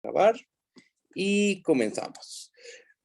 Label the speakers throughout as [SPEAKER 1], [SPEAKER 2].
[SPEAKER 1] Grabar y comenzamos.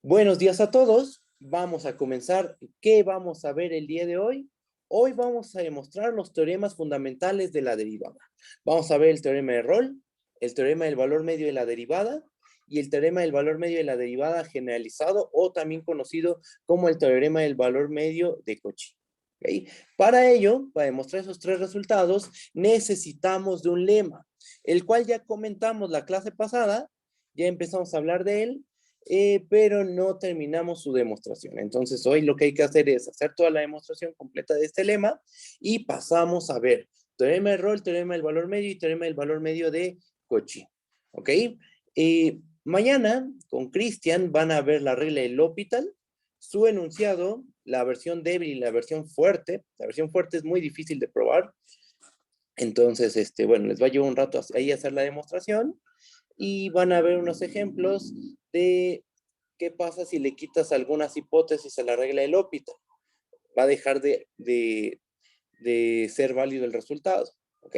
[SPEAKER 1] Buenos días a todos. Vamos a comenzar. ¿Qué vamos a ver el día de hoy? Hoy vamos a demostrar los teoremas fundamentales de la derivada. Vamos a ver el teorema de Rolle, el teorema del valor medio de la derivada y el teorema del valor medio de la derivada generalizado o también conocido como el teorema del valor medio de Cauchy. ¿Okay? Para ello, para demostrar esos tres resultados, necesitamos de un lema, el cual ya comentamos la clase pasada, ya empezamos a hablar de él, pero no terminamos su demostración. Entonces, hoy lo que hay que hacer es hacer toda la demostración completa de este lema y pasamos a ver teorema de Rolle, teorema del valor medio y teorema del valor medio de Cauchy. ¿Ok? Mañana, con Cristian, van a ver la regla del L'Hopital, su enunciado, la versión débil y la versión fuerte. La versión fuerte es muy difícil de probar. Entonces, bueno, les va a llevar un rato ahí a hacer la demostración y van a ver unos ejemplos de qué pasa si le quitas algunas hipótesis a la regla del L'Hopital. Va a dejar de ser válido el resultado, ¿ok?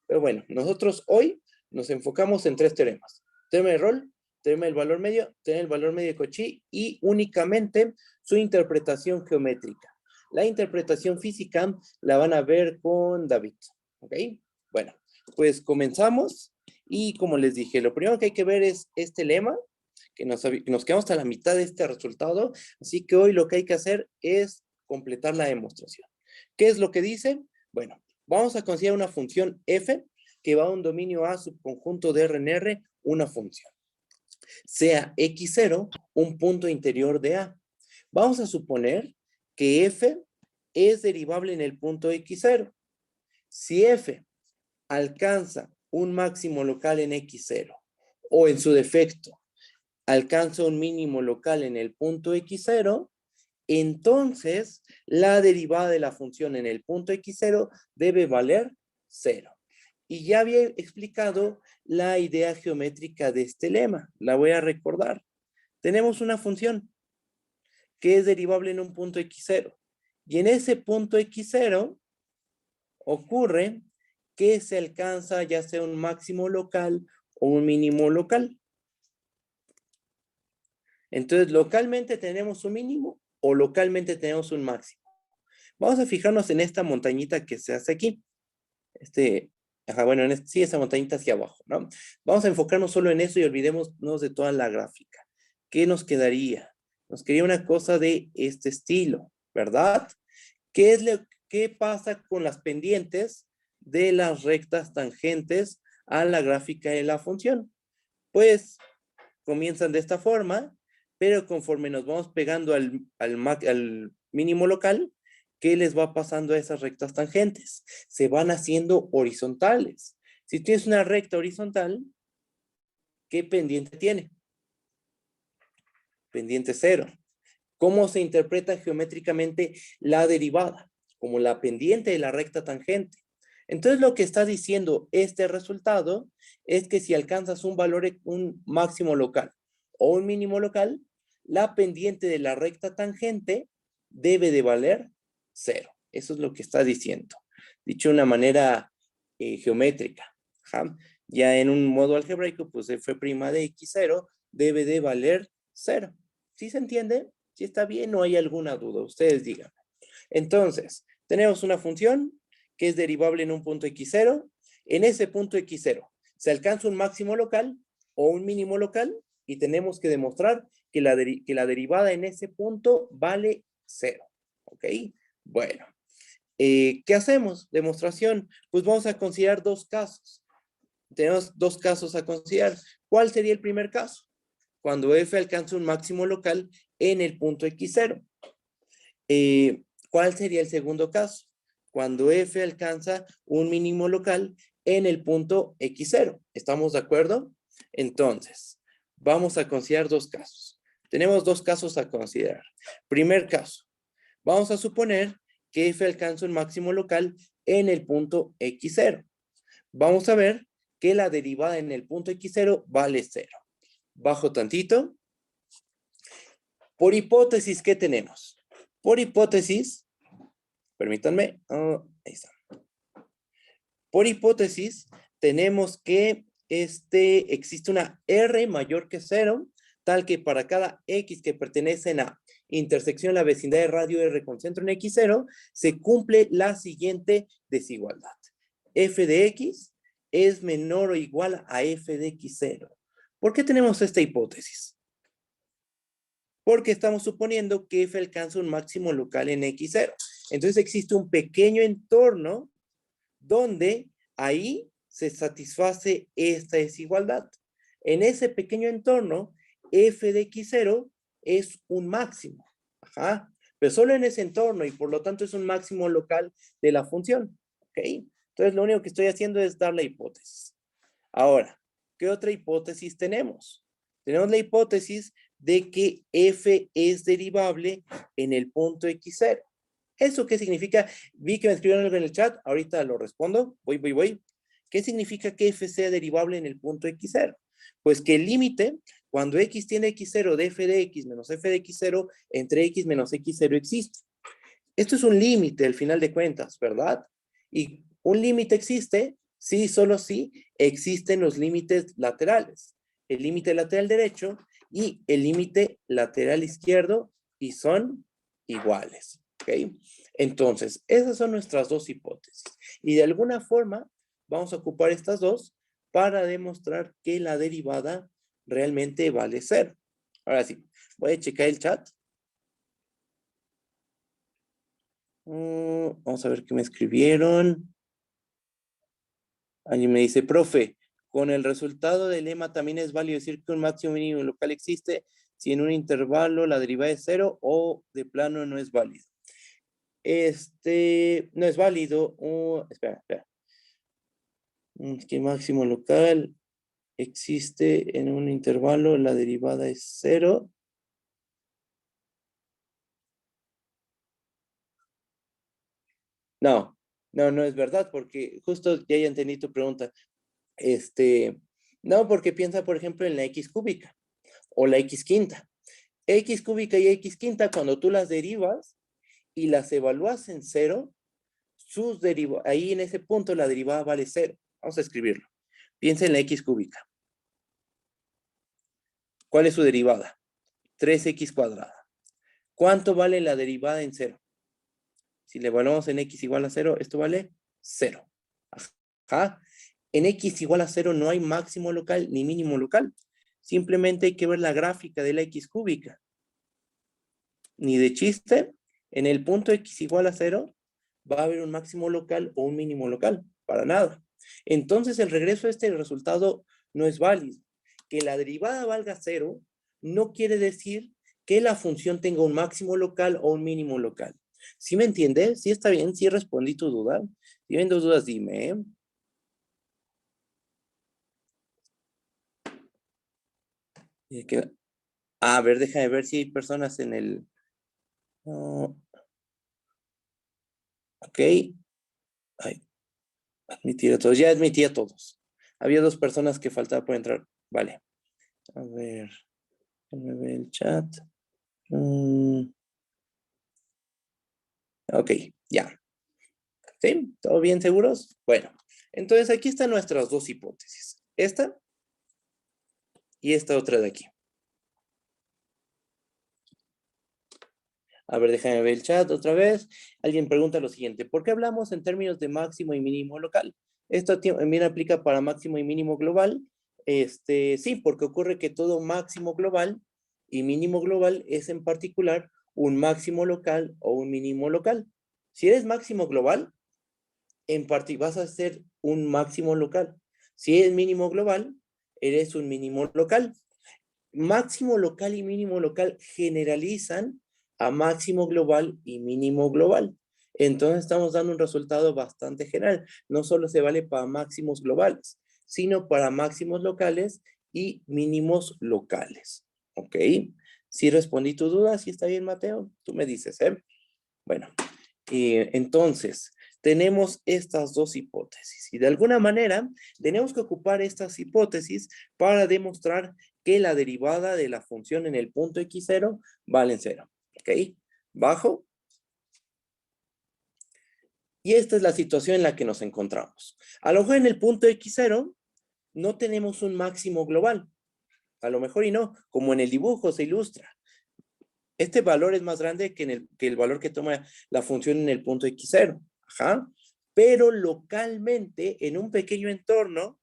[SPEAKER 1] Pero bueno, nosotros hoy nos enfocamos en tres teoremas. Teorema de Rolle, teorema del valor medio, teorema del valor medio de Cauchy y únicamente su interpretación geométrica. La interpretación física la van a ver con David, ¿ok? Bueno, pues comenzamos y como les dije, lo primero que hay que ver es este lema, que nos quedamos hasta la mitad de este resultado, así que hoy lo que hay que hacer es completar la demostración. ¿Qué es lo que dice? Bueno, vamos a considerar una función f que va a un dominio A subconjunto de R en R, una función. Sea x0 un punto interior de A. Vamos a suponer que f es derivable en el punto x0. Si f alcanza un máximo local en x0 o en su defecto alcanza un mínimo local en el punto x0, entonces la derivada de la función en el punto x0 debe valer 0. Y ya había explicado la idea geométrica de este lema, la voy a recordar. Tenemos una función que es derivable en un punto x0 y en ese punto x0 ocurre que se alcanza ya sea un máximo local o un mínimo local. Entonces, localmente tenemos un mínimo o localmente tenemos un máximo. Vamos a fijarnos en esta montañita que se hace aquí. Bueno, sí, esa montañita hacia abajo, ¿no? Vamos a enfocarnos solo en eso y olvidémonos de toda la gráfica. ¿Qué nos quedaría? Nos quedaría una cosa de este estilo, ¿verdad? ¿Qué pasa con las pendientes de las rectas tangentes a la gráfica de la función? Pues comienzan de esta forma, pero conforme nos vamos pegando al mínimo local, ¿qué les va pasando a esas rectas tangentes? Se van haciendo horizontales. Si tienes una recta horizontal, ¿qué pendiente tiene? Pendiente 0. ¿Cómo se interpreta geométricamente la derivada? Como la pendiente de la recta tangente. Entonces lo que está diciendo este resultado es que si alcanzas un máximo local o un mínimo local, la pendiente de la recta tangente debe de valer 0. Eso es lo que está diciendo. Dicho de una manera geométrica. ¿Ja? Ya en un modo algebraico, pues f' de x0 debe de valer 0. ¿Sí se entiende? ¿Sí está bien? ¿No hay alguna duda? Ustedes díganme. Entonces, tenemos una función que es derivable en un punto x0. En ese punto x0 se alcanza un máximo local o un mínimo local y tenemos que demostrar que la derivada en ese punto vale 0. ¿Ok? Bueno, ¿qué hacemos? Demostración. Pues vamos a considerar dos casos. Tenemos dos casos a considerar. ¿Cuál sería el primer caso? Cuando f alcanza un máximo local en el punto x0. ¿Cuál sería el segundo caso? Cuando f alcanza un mínimo local en el punto x0. ¿Estamos de acuerdo? Entonces, vamos a considerar dos casos. Tenemos dos casos a considerar. Primer caso, vamos a suponer que f alcanza un máximo local en el punto x0. Vamos a ver que la derivada en el punto x0 vale 0. Bajo tantito. Por hipótesis, ¿qué tenemos? Por hipótesis, permítanme, ahí está. Por hipótesis, tenemos que existe una R mayor que 0, tal que para cada X que pertenecen a intersección la vecindad de radio R con centro en X0, se cumple la siguiente desigualdad. F de X es menor o igual a F de X0. ¿Por qué tenemos esta hipótesis? Porque estamos suponiendo que F alcanza un máximo local en X0. Entonces existe un pequeño entorno donde ahí se satisface esta desigualdad. En ese pequeño entorno, F de X0 es un máximo. Ajá. Pero solo en ese entorno y por lo tanto es un máximo local de la función. ¿Ok? Entonces lo único que estoy haciendo es dar la hipótesis. Ahora, ¿qué otra hipótesis tenemos? Tenemos la hipótesis de que F es derivable en el punto X0. ¿Eso qué significa? Vi que me escribieron algo en el chat, ahorita lo respondo, voy. ¿Qué significa que F sea derivable en el punto X0? Pues que el límite, cuando X tiene X0 de F de X menos F de X0, entre X menos X0 existe. Esto es un límite al final de cuentas, ¿verdad? Y un límite existe, sí, solo si existen los límites laterales. El límite lateral derecho y el límite lateral izquierdo y son iguales. ¿Ok? Entonces, esas son nuestras dos hipótesis. Y de alguna forma vamos a ocupar estas dos para demostrar que la derivada realmente vale 0. Ahora sí, voy a checar el chat. Vamos a ver qué me escribieron. Alguien me dice, profe, con el resultado del lema también es válido decir que un máximo mínimo local existe si en un intervalo la derivada es 0 o de plano no es válido. No es válido. Espera. Que máximo local existe en un intervalo, la derivada es 0. No es verdad, porque justo ya entendí tu pregunta. No, porque piensa, por ejemplo, en la X cúbica o la X quinta. X cúbica y X quinta, cuando tú las derivas y las evalúas en 0, ahí en ese punto la derivada vale 0. Vamos a escribirlo. Piensa en la X cúbica. ¿Cuál es su derivada? 3X cuadrada. ¿Cuánto vale la derivada en 0? Si le evaluamos en X igual a 0, esto vale 0. Ajá. En X igual a 0 no hay máximo local ni mínimo local. Simplemente hay que ver la gráfica de la X cúbica. Ni de chiste, en el punto X igual a 0 va a haber un máximo local o un mínimo local. Para nada. Entonces el regreso a este resultado no es válido. Que la derivada valga 0 no quiere decir que la función tenga un máximo local o un mínimo local. ¿Sí me entiendes? ¿Sí está bien? ¿Sí respondí tu duda? Si tienen dos dudas, dime. A ver, déjame ver si hay personas en el... ok. Ay, admitir a todos. Ya admití a todos. Había dos personas que faltaban por entrar. Vale. A ver. Déjame ver el chat. Ok, ya. ¿Sí? ¿Todo bien seguros? Bueno, entonces aquí están nuestras dos hipótesis. Esta y esta otra de aquí. A ver, déjame ver el chat otra vez. Alguien pregunta lo siguiente. ¿Por qué hablamos en términos de máximo y mínimo local? Esto también aplica para máximo y mínimo global. Sí, porque ocurre que todo máximo global y mínimo global es en particular un máximo local o un mínimo local. Si eres máximo global, vas a ser un máximo local. Si eres mínimo global, eres un mínimo local. Máximo local y mínimo local generalizan a máximo global y mínimo global. Entonces estamos dando un resultado bastante general. No solo se vale para máximos globales, sino para máximos locales y mínimos locales. ¿Ok? Si respondí tu duda, si está bien, Mateo, tú me dices, ¿eh? Bueno, entonces, tenemos estas dos hipótesis y de alguna manera tenemos que ocupar estas hipótesis para demostrar que la derivada de la función en el punto x0 vale 0. ¿Ok? Bajo. Y esta es la situación en la que nos encontramos. A lo mejor en el punto x0 no tenemos un máximo global. A lo mejor y no, como en el dibujo se ilustra. Este valor es más grande que el valor que toma la función en el punto x0. Ajá. Pero localmente, en un pequeño entorno,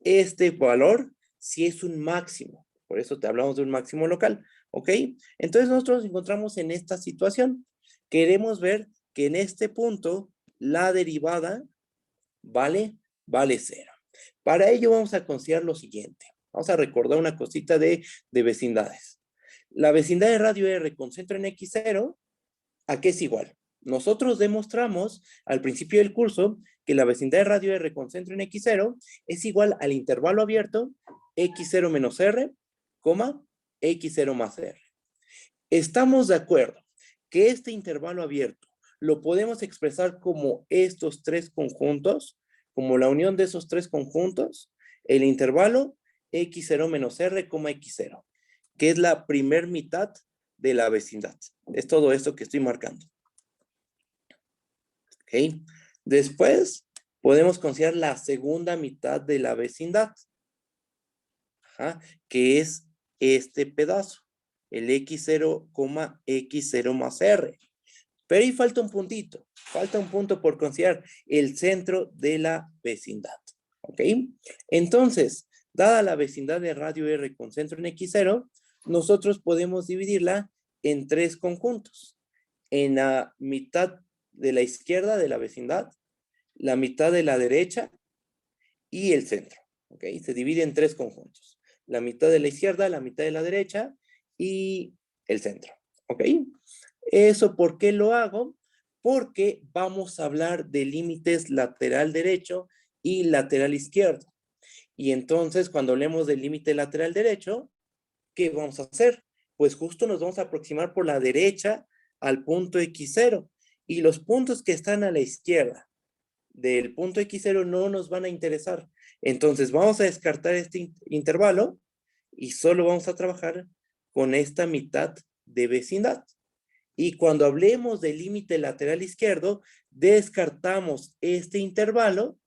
[SPEAKER 1] este valor sí es un máximo. Por eso te hablamos de un máximo local. ¿Ok? Entonces nosotros nos encontramos en esta situación. Queremos ver que en este punto la derivada vale 0. Para ello vamos a considerar lo siguiente. Vamos a recordar una cosita de vecindades. La vecindad de radio R con centro en x0, ¿a qué es igual? Nosotros demostramos al principio del curso que la vecindad de radio R con centro en x0 es igual al intervalo abierto x0 menos R, x0 más R. Estamos de acuerdo que este intervalo abierto lo podemos expresar como estos tres conjuntos, como la unión de esos tres conjuntos, el intervalo x0 menos R, x0, que es la primer mitad de la vecindad. Es todo esto que estoy marcando. ¿Ok? Después podemos considerar la segunda mitad de la vecindad, ajá, que es este pedazo, el x0, x0 más R. Pero ahí falta un puntito, falta un punto por considerar, el centro de la vecindad. ¿Ok? Entonces, dada la vecindad de radio R con centro en x0, nosotros podemos dividirla en tres conjuntos. En la mitad de la izquierda de la vecindad, la mitad de la derecha y el centro. ¿Ok? Se divide en tres conjuntos. La mitad de la izquierda, la mitad de la derecha y el centro. ¿Ok? ¿Eso por qué lo hago? Porque vamos a hablar de límites lateral derecho y lateral izquierdo. Y entonces, cuando hablemos del límite lateral derecho, ¿qué vamos a hacer? Pues justo nos vamos a aproximar por la derecha al punto x0. Y los puntos que están a la izquierda del punto x0 no nos van a interesar. Entonces, vamos a descartar este intervalo y solo vamos a trabajar con esta mitad de vecindad. Y cuando hablemos del límite lateral izquierdo, descartamos este intervalo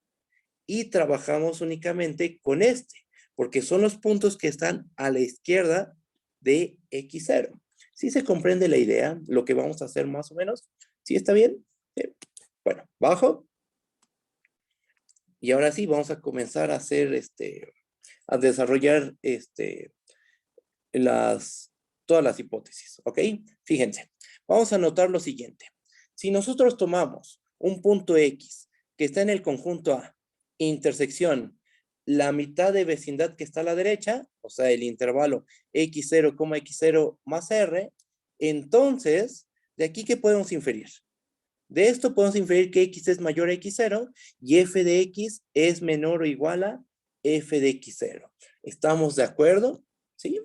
[SPEAKER 1] y trabajamos únicamente con este, porque son los puntos que están a la izquierda de x0. ¿Sí se comprende la idea? Lo que vamos a hacer más o menos. ¿Sí está bien? Sí. Bueno, bajo. Y ahora sí, vamos a comenzar a hacer a desarrollar todas las hipótesis, ¿ok? Fíjense, vamos a notar lo siguiente. Si nosotros tomamos un punto X que está en el conjunto A, intersección, la mitad de vecindad que está a la derecha, o sea, el intervalo x0, x0 más R, entonces, ¿de aquí qué podemos inferir? De esto podemos inferir que x es mayor a x0 y f de x es menor o igual a f de x0. ¿Estamos de acuerdo? ¿Sí?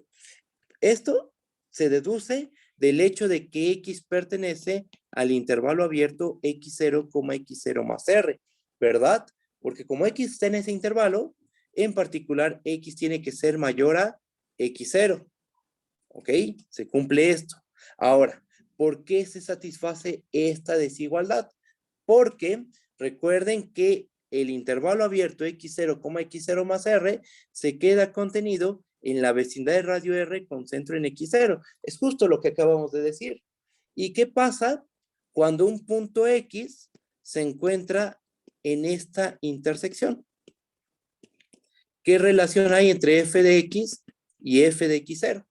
[SPEAKER 1] Esto se deduce del hecho de que x pertenece al intervalo abierto x0, x0 más r, ¿verdad? Porque como x está en ese intervalo, en particular x tiene que ser mayor a x0. ¿Ok? Se cumple esto. Ahora, ¿por qué se satisface esta desigualdad? Porque recuerden que el intervalo abierto x0, x0 más r se queda contenido en la vecindad de radio R con centro en x0. Es justo lo que acabamos de decir. ¿Y qué pasa cuando un punto X se encuentra en esta intersección? ¿Qué relación hay entre f de x y f de x0?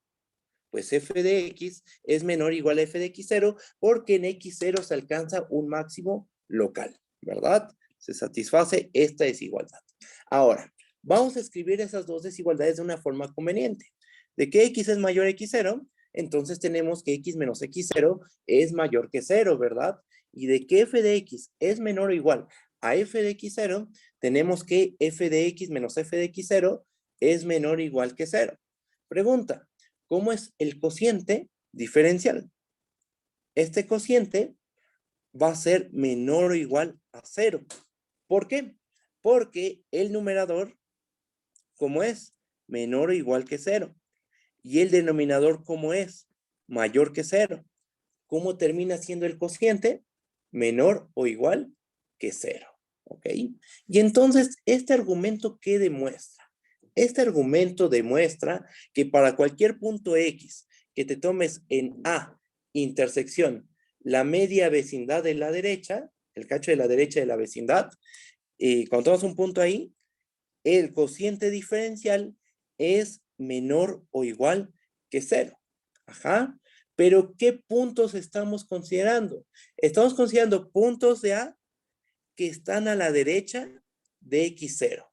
[SPEAKER 1] Pues f de x es menor o igual a f de x0 porque en x0 se alcanza un máximo local, ¿verdad? Se satisface esta desigualdad. Ahora, vamos a escribir esas dos desigualdades de una forma conveniente. De que x es mayor a x0, entonces tenemos que x menos x0 es mayor que 0, ¿verdad? Y de que f de x es menor o igual a f de x0, tenemos que f de x menos f de x0 es menor o igual que 0. Pregunta, ¿cómo es el cociente diferencial? Este cociente va a ser menor o igual a 0. ¿Por qué? Porque el numerador, ¿cómo es? Menor o igual que 0. Y el denominador, ¿cómo es? Mayor que 0. ¿Cómo termina siendo el cociente? Menor o igual que 0. ¿Ok? Y entonces, ¿este argumento qué demuestra? Este argumento demuestra que para cualquier punto X que te tomes en A, intersección, la media vecindad de la derecha, el cacho de la derecha de la vecindad, y cuando tomas un punto ahí, el cociente diferencial es menor o igual que 0. Ajá. Pero, ¿qué puntos estamos considerando? Estamos considerando puntos de A que están a la derecha de X0.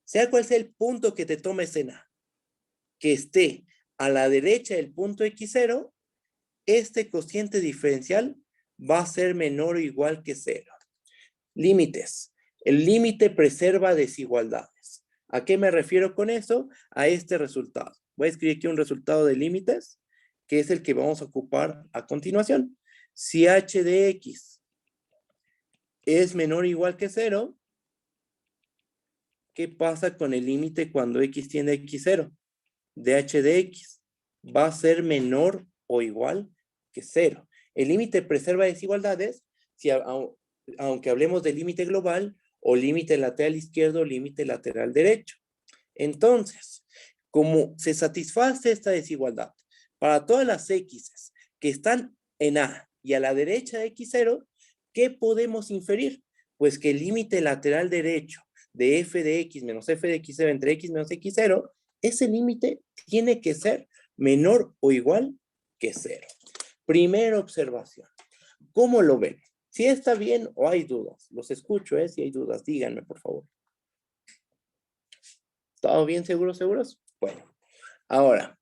[SPEAKER 1] Sea cual sea el punto que te tomes en A, que esté a la derecha del punto X0, este cociente diferencial va a ser menor o igual que 0. Límites. El límite preserva desigualdades. ¿A qué me refiero con eso? A este resultado. Voy a escribir aquí un resultado de límites, que es el que vamos a ocupar a continuación. Si h de x es menor o igual que 0, ¿qué pasa con el límite cuando x tiende a x0? DH de x va a ser menor o igual que 0. El límite preserva desigualdades, si aunque hablemos de límite global o límite lateral izquierdo o límite lateral derecho. Entonces, como se satisface esta desigualdad para todas las x que están en A y a la derecha de x0, ¿qué podemos inferir? Pues que el límite lateral derecho de f de x menos f de x0 entre x menos x0, ese límite tiene que ser menor o igual que 0. Primera observación. ¿Cómo lo ven? Si está bien o hay dudas. Los escucho, ¿eh? Si hay dudas, díganme, por favor. ¿Todo bien? ¿Seguros? Bueno, ahora,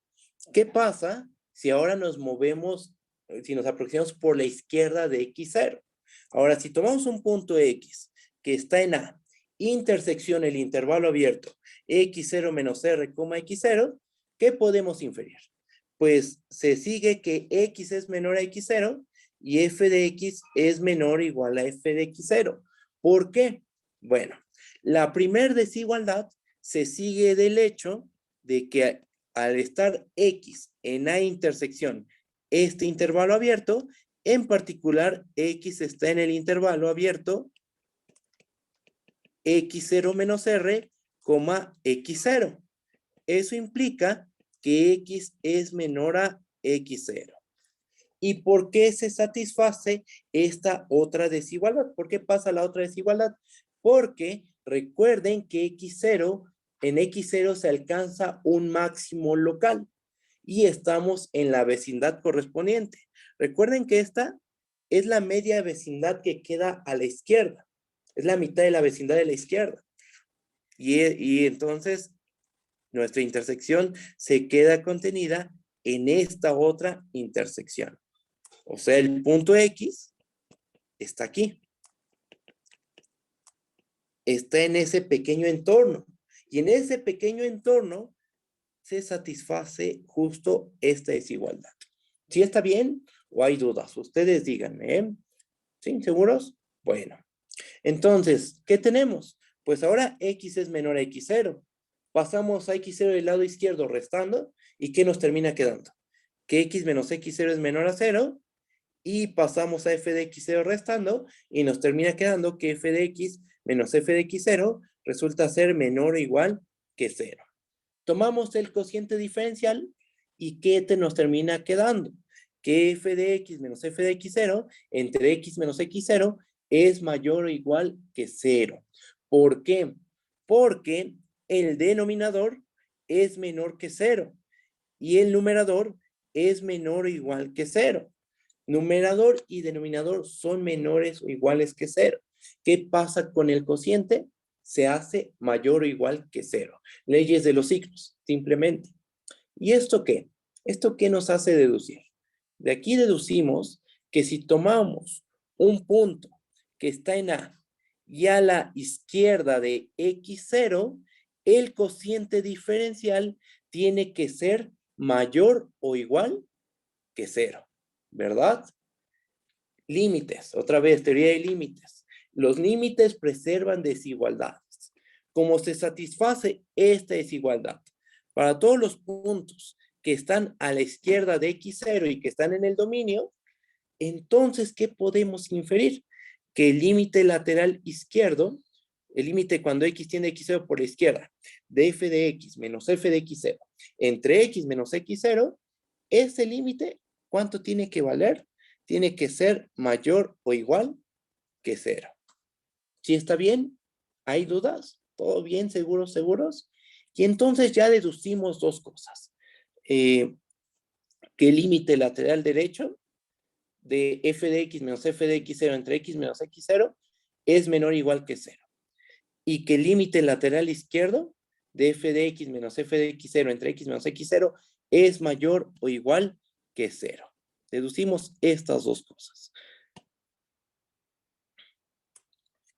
[SPEAKER 1] ¿qué pasa si ahora nos movemos, si nos aproximamos por la izquierda de x0? Ahora, si tomamos un punto x que está en A, intersección el intervalo abierto x0 menos r, x0, ¿qué podemos inferir? Pues se sigue que x es menor a x0 y f de x es menor o igual a f de x0. ¿Por qué? Bueno, la primer desigualdad se sigue del hecho de que al estar x en A intersección este intervalo abierto, en particular x está en el intervalo abierto x0 menos r, x0. Eso implica que x es menor a x0. ¿Y por qué se satisface esta otra desigualdad? ¿Por qué pasa la otra desigualdad? Porque recuerden que en x0 se alcanza un máximo local y estamos en la vecindad correspondiente. Recuerden que esta es la media vecindad que queda a la izquierda. Es la mitad de la vecindad de la izquierda. Y entonces nuestra intersección se queda contenida en esta otra intersección. O sea, el punto X está aquí. Está en ese pequeño entorno. Y en ese pequeño entorno se satisface justo esta desigualdad. ¿Sí está bien o hay dudas? Ustedes díganme, ¿eh? ¿Sí? ¿Seguros? Bueno. Entonces, ¿qué tenemos? Pues ahora x es menor a x0. Pasamos a x0 del lado izquierdo restando. ¿Y qué nos termina quedando? Que x menos x0 es menor a 0. Y pasamos a f de x0 restando. Y nos termina quedando que f de x menos f de x0 resulta ser menor o igual que 0. Tomamos el cociente diferencial. ¿Y qué nos termina quedando? Que f de x menos f de x0 entre x menos x0 es mayor o igual que 0. ¿Por qué? Porque el denominador es menor que 0 y el numerador es menor o igual que 0. Numerador y denominador son menores o iguales que 0. ¿Qué pasa con el cociente? Se hace mayor o igual que 0. Leyes de los signos, simplemente. ¿Y esto qué? ¿Esto qué nos hace deducir? De aquí deducimos que si tomamos un punto que está en A y a la izquierda de x0, el cociente diferencial tiene que ser mayor o igual que 0, ¿verdad? Límites, otra vez, teoría de límites. Los límites preservan desigualdades. Como se satisface esta desigualdad para todos los puntos que están a la izquierda de x0 y que están en el dominio, entonces, ¿qué podemos inferir? Que el límite lateral izquierdo el límite cuando x tiende a x0 por la izquierda, de f de x menos f de x0, entre x menos x0, ese límite, ¿cuánto tiene que valer? Tiene que ser mayor o igual que 0. ¿Sí está bien? ¿Hay dudas? ¿Todo bien? ¿Seguros, seguros? Y entonces ya deducimos dos cosas. Que el límite lateral derecho de f de x menos f de x0 entre x menos x0 es menor o igual que 0. Y que el límite lateral izquierdo de f de x menos f de x0 entre x menos x0 es mayor o igual que 0. Deducimos estas dos cosas.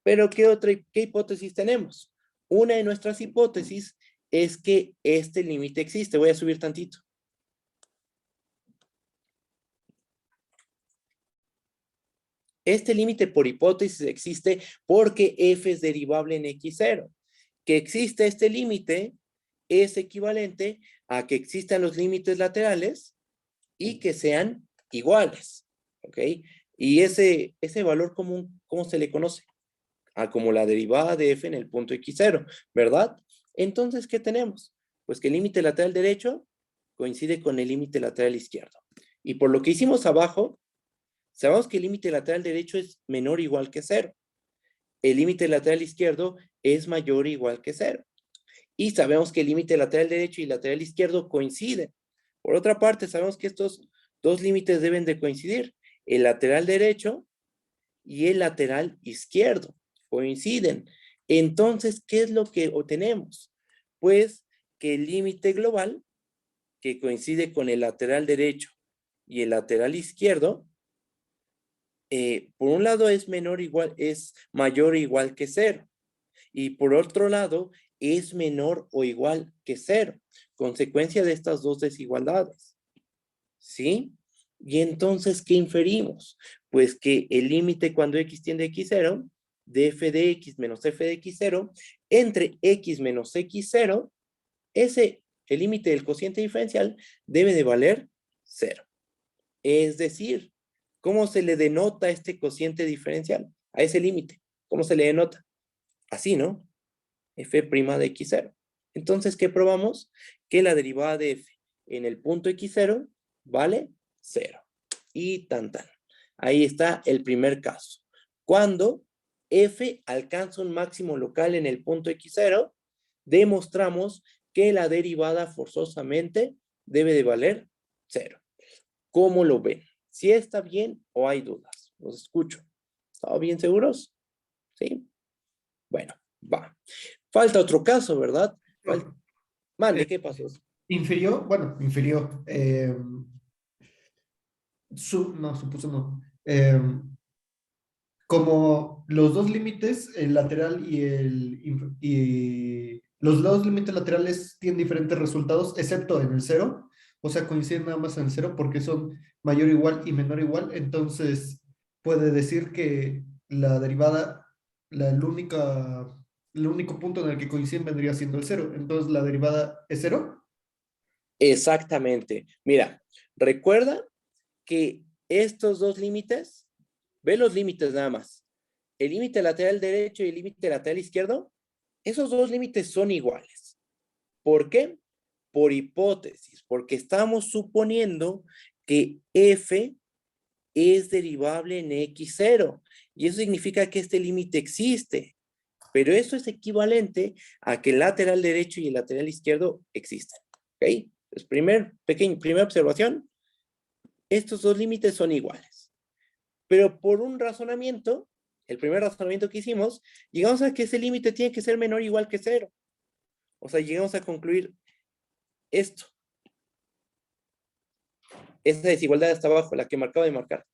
[SPEAKER 1] Pero ¿qué hipótesis tenemos? Una de nuestras hipótesis es que este límite existe. Voy a subir tantito. Este límite por hipótesis existe porque f es derivable en x0. Que existe este límite es equivalente a que existan los límites laterales y que sean iguales. ¿Ok? Y ese valor común, ¿cómo se le conoce? Como la derivada de f en el punto x0, ¿verdad? Entonces, ¿qué tenemos? Pues que el límite lateral derecho coincide con el límite lateral izquierdo. Y por lo que hicimos abajo, sabemos que el límite lateral derecho es menor o igual que 0. El límite lateral izquierdo es mayor o igual que 0. Y sabemos que el límite lateral derecho y lateral izquierdo coinciden. Por otra parte, sabemos que estos dos límites deben de coincidir. El lateral derecho y el lateral izquierdo coinciden. Entonces, ¿qué es lo que obtenemos? Pues que el límite global, que coincide con el lateral derecho y el lateral izquierdo, por un lado es mayor o igual que 0. Y por otro lado, es menor o igual que 0. Consecuencia de estas dos desigualdades. ¿Sí? Y entonces, ¿qué inferimos? Pues que el límite cuando x tiende a x0, de f de x menos f de x0, entre x menos x0, el límite del cociente diferencial debe de valer 0. Es decir, ¿cómo se le denota este cociente diferencial a ese límite? ¿Cómo se le denota? Así, ¿no? F' de x0. Entonces, ¿qué probamos? Que la derivada de f en el punto x0 vale 0. Y tan tan. Ahí está el primer caso. Cuando f alcanza un máximo local en el punto x0, demostramos que la derivada forzosamente debe de valer 0. ¿Cómo lo ven? ¿Si está bien o hay dudas? Los escucho. ¿Están bien seguros? ¿Sí? Bueno, va. Falta otro caso, ¿verdad? Mande,
[SPEAKER 2] Eh,
[SPEAKER 1] ¿qué pasó?
[SPEAKER 2] infirió, bueno, infirió. No, supuso no. Como los dos límites, el lateral y los dos límites laterales tienen diferentes resultados, excepto en el cero, o sea, coinciden nada más en el cero porque son mayor igual y menor igual, entonces puede decir que la derivada, el único punto en el que coinciden vendría siendo el cero, entonces la derivada es cero.
[SPEAKER 1] Exactamente. Mira, recuerda que estos dos límites, ve los límites nada más. El límite lateral derecho y el límite lateral izquierdo, esos dos límites son iguales. ¿Por qué? Por hipótesis, porque estamos suponiendo que f es derivable en x0. Y eso significa que este límite existe. Pero eso es equivalente a que el lateral derecho y el lateral izquierdo existen. ¿Ok? Pues primera observación, estos dos límites son iguales. Pero por un razonamiento, el primer razonamiento que hicimos, llegamos a que ese límite tiene que ser menor o igual que 0. O sea, llegamos a concluir esto. Esa desigualdad está abajo, la que me acabo de marcar.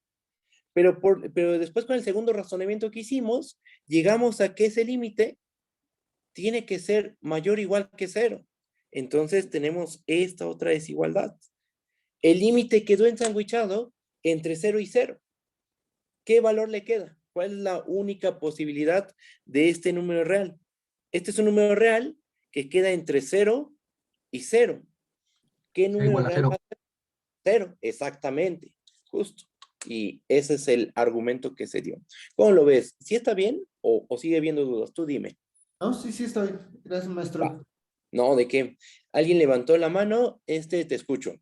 [SPEAKER 1] Pero después con el segundo razonamiento que hicimos, llegamos a que ese límite tiene que ser mayor o igual que 0. Entonces tenemos esta otra desigualdad. El límite quedó ensanguichado entre 0 y 0. ¿Qué valor le queda? ¿Cuál es la única posibilidad de este número real? Este es un número real que queda entre 0 y 0. ¿Qué
[SPEAKER 3] Sea
[SPEAKER 1] número
[SPEAKER 3] igual a
[SPEAKER 1] real va
[SPEAKER 3] cero.
[SPEAKER 1] a ser? 0, exactamente, justo. Y ese es el argumento que se dio. ¿Cómo lo ves? ¿Sí está bien o sigue habiendo dudas? Tú dime.
[SPEAKER 2] No, sí, sí, está bien. Gracias,
[SPEAKER 1] Va.
[SPEAKER 2] maestro.
[SPEAKER 1] No, ¿de qué? ¿Alguien levantó la mano? Te escucho.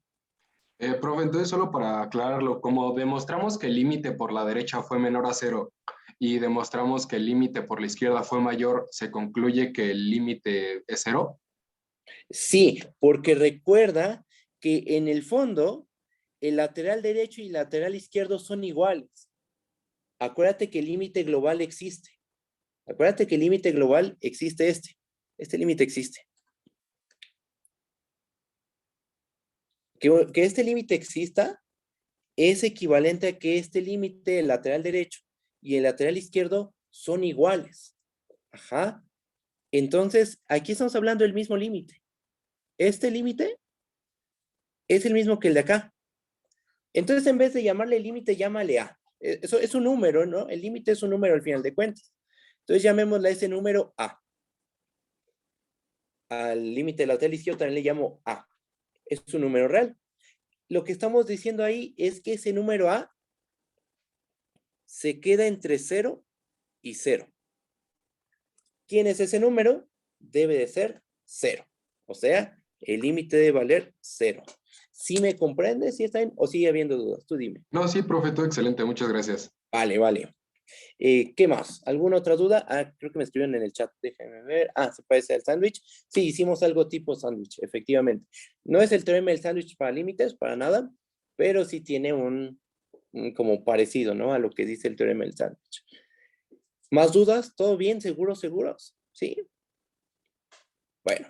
[SPEAKER 3] Profe, entonces solo para aclararlo, como demostramos que el límite por la derecha fue menor a cero y demostramos que el límite por la izquierda fue mayor, ¿se concluye que el límite es cero?
[SPEAKER 1] Sí, porque recuerda que en el fondo el lateral derecho y el lateral izquierdo son iguales. Acuérdate que el límite global existe. Acuérdate que el límite global existe este. Este límite existe. Que este límite exista es equivalente a que este límite, el lateral derecho y el lateral izquierdo son iguales. Ajá. Entonces, aquí estamos hablando del mismo límite. Este límite es el mismo que el de acá. Entonces, en vez de llamarle límite, llámale A. Eso es un número, ¿no? El límite es un número al final de cuentas. Entonces, llamémosle a ese número A. Al límite lateral izquierdo también le llamo A. Es un número real. Lo que estamos diciendo ahí es que ese número A se queda entre 0 y 0. ¿Quién es ese número? Debe de ser 0. O sea, el límite debe valer 0. ¿Sí me comprendes? ¿Sí está bien? ¿O sigue habiendo dudas? Tú dime.
[SPEAKER 3] No, sí, profe, todo excelente, muchas gracias.
[SPEAKER 1] Vale, vale. ¿Qué más? ¿Alguna otra duda? Ah, creo que me escribieron en el chat. Déjenme ver. Ah, ¿se parece al sándwich? Sí, hicimos algo tipo sándwich, efectivamente. No es el teorema del sándwich para límites, para nada, pero sí tiene un como parecido, ¿no? A lo que dice el teorema del sándwich. ¿Más dudas? ¿Todo bien? ¿Seguros, seguros? ¿Sí? Bueno,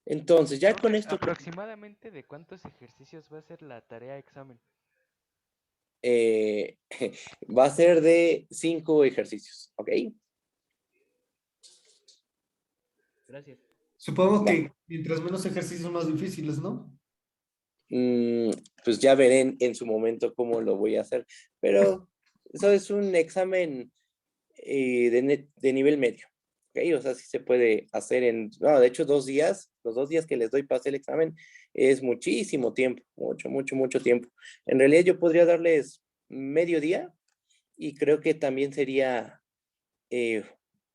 [SPEAKER 1] entonces ya con
[SPEAKER 4] Profe,
[SPEAKER 1] esto
[SPEAKER 4] aproximadamente de cuántos ejercicios va a ser la tarea examen.
[SPEAKER 1] eh, va a ser de 5 ejercicios, ¿ok?
[SPEAKER 4] Gracias.
[SPEAKER 2] Supongo
[SPEAKER 1] Va.
[SPEAKER 2] que mientras menos ejercicios más difíciles, ¿no?
[SPEAKER 1] Mm, pues ya veré en su momento cómo lo voy a hacer, pero eso es un examen de nivel medio, ¿ok? O sea, sí se puede hacer no, de hecho 2 días, los 2 días que les doy para hacer el examen es muchísimo tiempo, mucho, mucho, mucho tiempo. En realidad yo podría darles medio día y creo que también sería eh,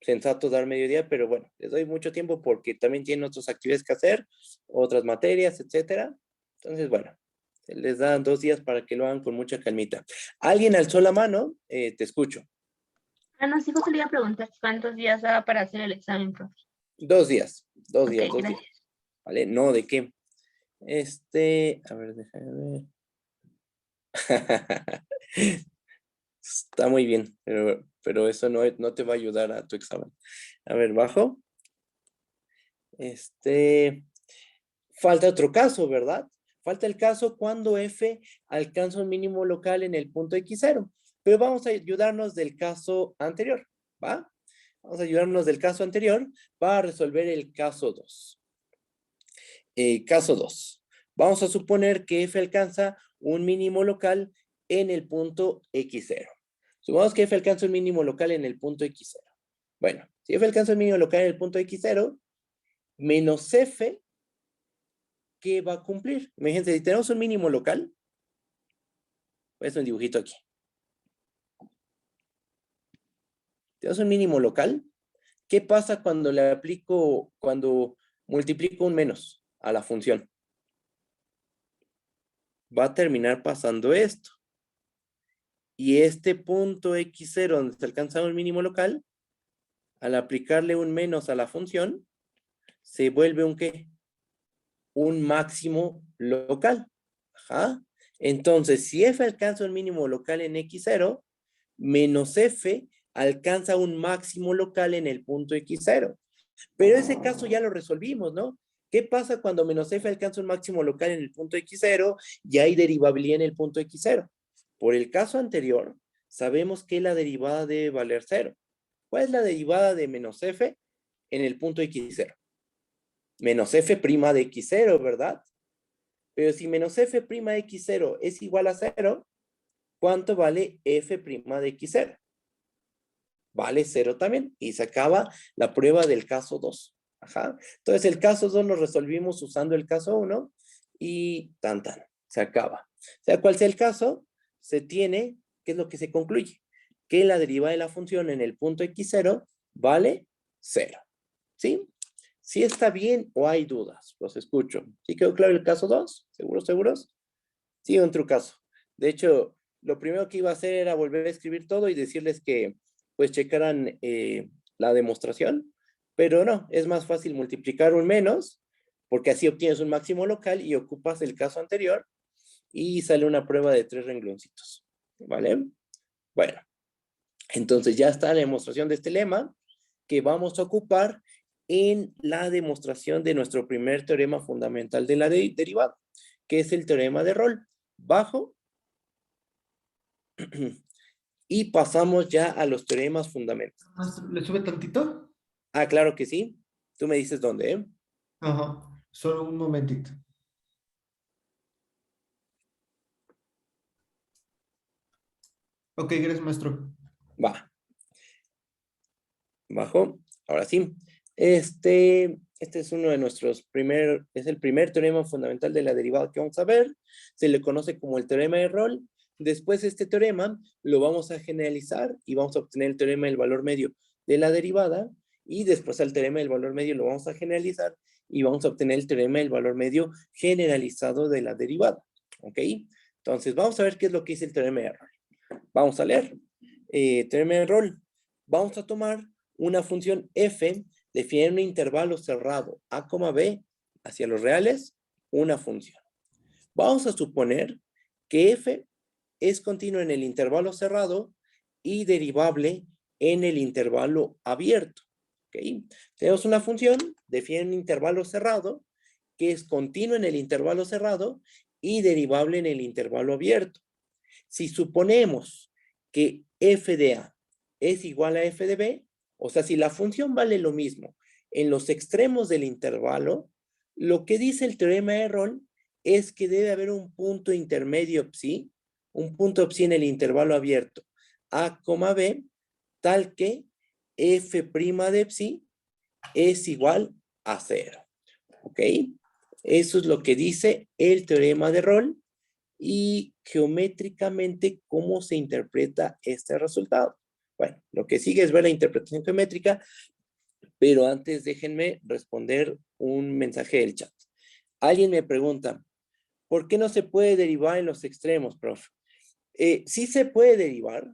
[SPEAKER 1] sensato dar medio día, pero bueno, les doy mucho tiempo porque también tienen otras actividades que hacer, otras materias, etcétera. Entonces, bueno, se les dan 2 días para que lo hagan con mucha calmita. ¿Alguien alzó la mano? Te escucho.
[SPEAKER 5] Ah, no, sí, justo le iba a preguntar cuántos días daba para hacer el examen, profe.
[SPEAKER 1] 2 días, dos
[SPEAKER 5] Ok,
[SPEAKER 1] días, 2 días.
[SPEAKER 5] gracias.
[SPEAKER 1] ¿Vale? No, ¿de qué? A ver, déjame ver. Está muy bien, pero eso no te va a ayudar a tu examen. A ver, bajo. Falta otro caso, ¿verdad? Falta el caso cuando f alcanza un mínimo local en el punto x0. Pero vamos a ayudarnos del caso anterior, ¿va? Vamos a ayudarnos del caso anterior para resolver el caso 2. Caso 2. Vamos a suponer que f alcanza un mínimo local en el punto x0. Supongamos que f alcanza un mínimo local en el punto x0. Bueno, si f alcanza un mínimo local en el punto x0, menos f, ¿qué va a cumplir? Imagínense, si tenemos un mínimo local, voy a hacer un dibujito aquí. Tenemos un mínimo local. ¿Qué pasa cuando multiplico un menos a la función? Va a terminar pasando esto. Y este punto x0 donde se alcanza el mínimo local, al aplicarle un menos a la función, se vuelve un ¿qué? Un máximo local. Ajá. Entonces, si f alcanza un mínimo local en x0, menos f alcanza un máximo local en el punto x0. Pero ese caso ya lo resolvimos, ¿no? ¿Qué pasa cuando menos f alcanza un máximo local en el punto x0 y hay derivabilidad en el punto x0? Por el caso anterior, sabemos que la derivada debe valer 0. ¿Cuál es la derivada de menos f en el punto x0? Menos f' de x0, ¿verdad? Pero si menos f' de x0 es igual a 0, ¿cuánto vale f' de x0? Vale 0 también. Y se acaba la prueba del caso 2. Ajá. Entonces el caso 2 lo resolvimos usando el caso 1 y tan. Se acaba. Sea cual sea el caso, se tiene, ¿qué es lo que se concluye? Que la derivada de la función en el punto x0 vale 0. ¿Sí? ¿Sí está bien o hay dudas? Los escucho. ¿Sí quedó claro el caso 2? ¿Seguros, seguros? Sí, otro caso. De hecho, lo primero que iba a hacer era volver a escribir todo y decirles que pues checaran la demostración, pero no, es más fácil multiplicar un menos, porque así obtienes un máximo local y ocupas el caso anterior y sale una prueba de 3 rengloncitos. ¿Vale? Bueno, entonces ya está la demostración de este lema que vamos a ocupar en la demostración de nuestro primer teorema fundamental de la derivada, que es el teorema de Rolle. Bajo y pasamos ya a los teoremas fundamentales.
[SPEAKER 2] Maestro, ¿le sube tantito?
[SPEAKER 1] Ah, claro que sí. Tú me dices dónde, ¿eh?
[SPEAKER 2] Ajá, solo un momentito. Ok, gracias, maestro.
[SPEAKER 1] Va. Bajo. Ahora sí. Este es uno de nuestros es el primer teorema fundamental de la derivada que vamos a ver. Se le conoce como el teorema de Rolle. Después este teorema lo vamos a generalizar y vamos a obtener el teorema del valor medio de la derivada. Y después al teorema del valor medio lo vamos a generalizar y vamos a obtener el teorema del valor medio generalizado de la derivada. ¿Ok? Entonces vamos a ver qué es lo que dice el teorema de Rolle. Vamos a leer. Teorema de Rolle. Vamos a tomar una función f definida en un intervalo cerrado a, b hacia los reales, una función. Vamos a suponer que f es continuo en el intervalo cerrado y derivable en el intervalo abierto. ¿Okay? Tenemos una función definida en un intervalo cerrado que es continuo en el intervalo cerrado y derivable en el intervalo abierto. Si suponemos que f de a es igual a f de b, o sea, si la función vale lo mismo en los extremos del intervalo, lo que dice el teorema de Rolle es que debe haber un punto intermedio psi, un punto psi en el intervalo abierto a, b, tal que f' de psi es igual a 0. ¿Ok? Eso es lo que dice el teorema de Rolle y geométricamente cómo se interpreta este resultado. Bueno, lo que sigue es ver la interpretación geométrica, pero antes déjenme responder un mensaje del chat. Alguien me pregunta, ¿por qué no se puede derivar en los extremos, profe? Sí se puede derivar,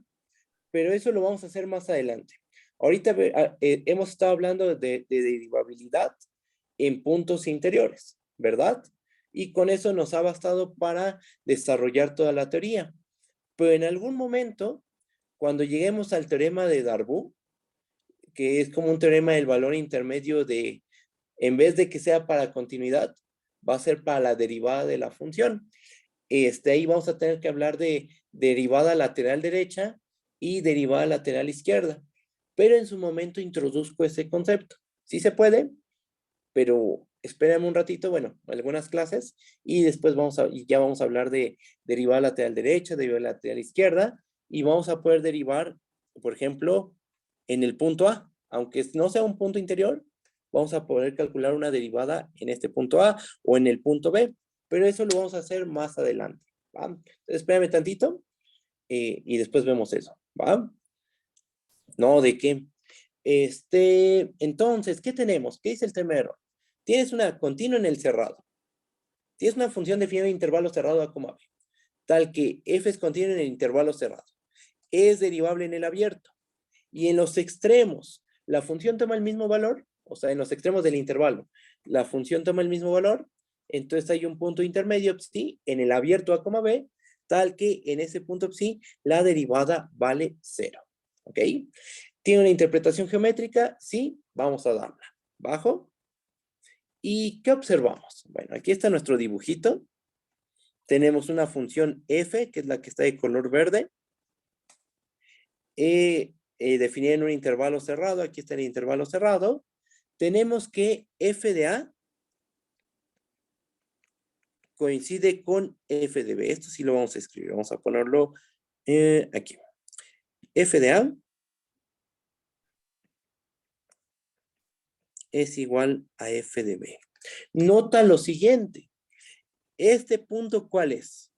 [SPEAKER 1] pero eso lo vamos a hacer más adelante. Ahorita hemos estado hablando de derivabilidad en puntos interiores, ¿verdad? Y con eso nos ha bastado para desarrollar toda la teoría. Pero en algún momento, cuando lleguemos al teorema de Darboux, que es como un teorema del valor intermedio de, en vez de que sea para continuidad, va a ser para la derivada de la función. Ahí vamos a tener que hablar de derivada lateral derecha y derivada lateral izquierda. Pero en su momento introduzco ese concepto. Sí se puede, pero espérame un ratito, bueno, algunas clases, y después ya vamos a hablar de derivada lateral derecha, derivada lateral izquierda, y vamos a poder derivar, por ejemplo, en el punto A, aunque no sea un punto interior, vamos a poder calcular una derivada en este punto A o en el punto B, pero eso lo vamos a hacer más adelante, ¿va? Entonces, espérame tantito, y después vemos eso, ¿va? No, ¿de qué? Entonces, ¿qué tenemos? ¿Qué dice el temero? Tienes una continua en el cerrado. Tienes una función definida en intervalo cerrado a, b, tal que f es continua en el intervalo cerrado. Es derivable en el abierto. Y en los extremos, la función toma el mismo valor, o sea, en los extremos del intervalo, la función toma el mismo valor, entonces hay un punto intermedio psi en el abierto a, b, tal que en ese punto psi la derivada vale 0. ¿Ok? ¿Tiene una interpretación geométrica? Sí, vamos a darla. Bajo. ¿Y qué observamos? Bueno, aquí está nuestro dibujito. Tenemos una función f, que es la que está de color verde, definida en un intervalo cerrado. Aquí está el intervalo cerrado. Tenemos que f de a coincide con f de b. Esto sí lo vamos a escribir. Vamos a ponerlo aquí. F de a es igual a f de b. Nota lo siguiente. ¿Este punto cuál es?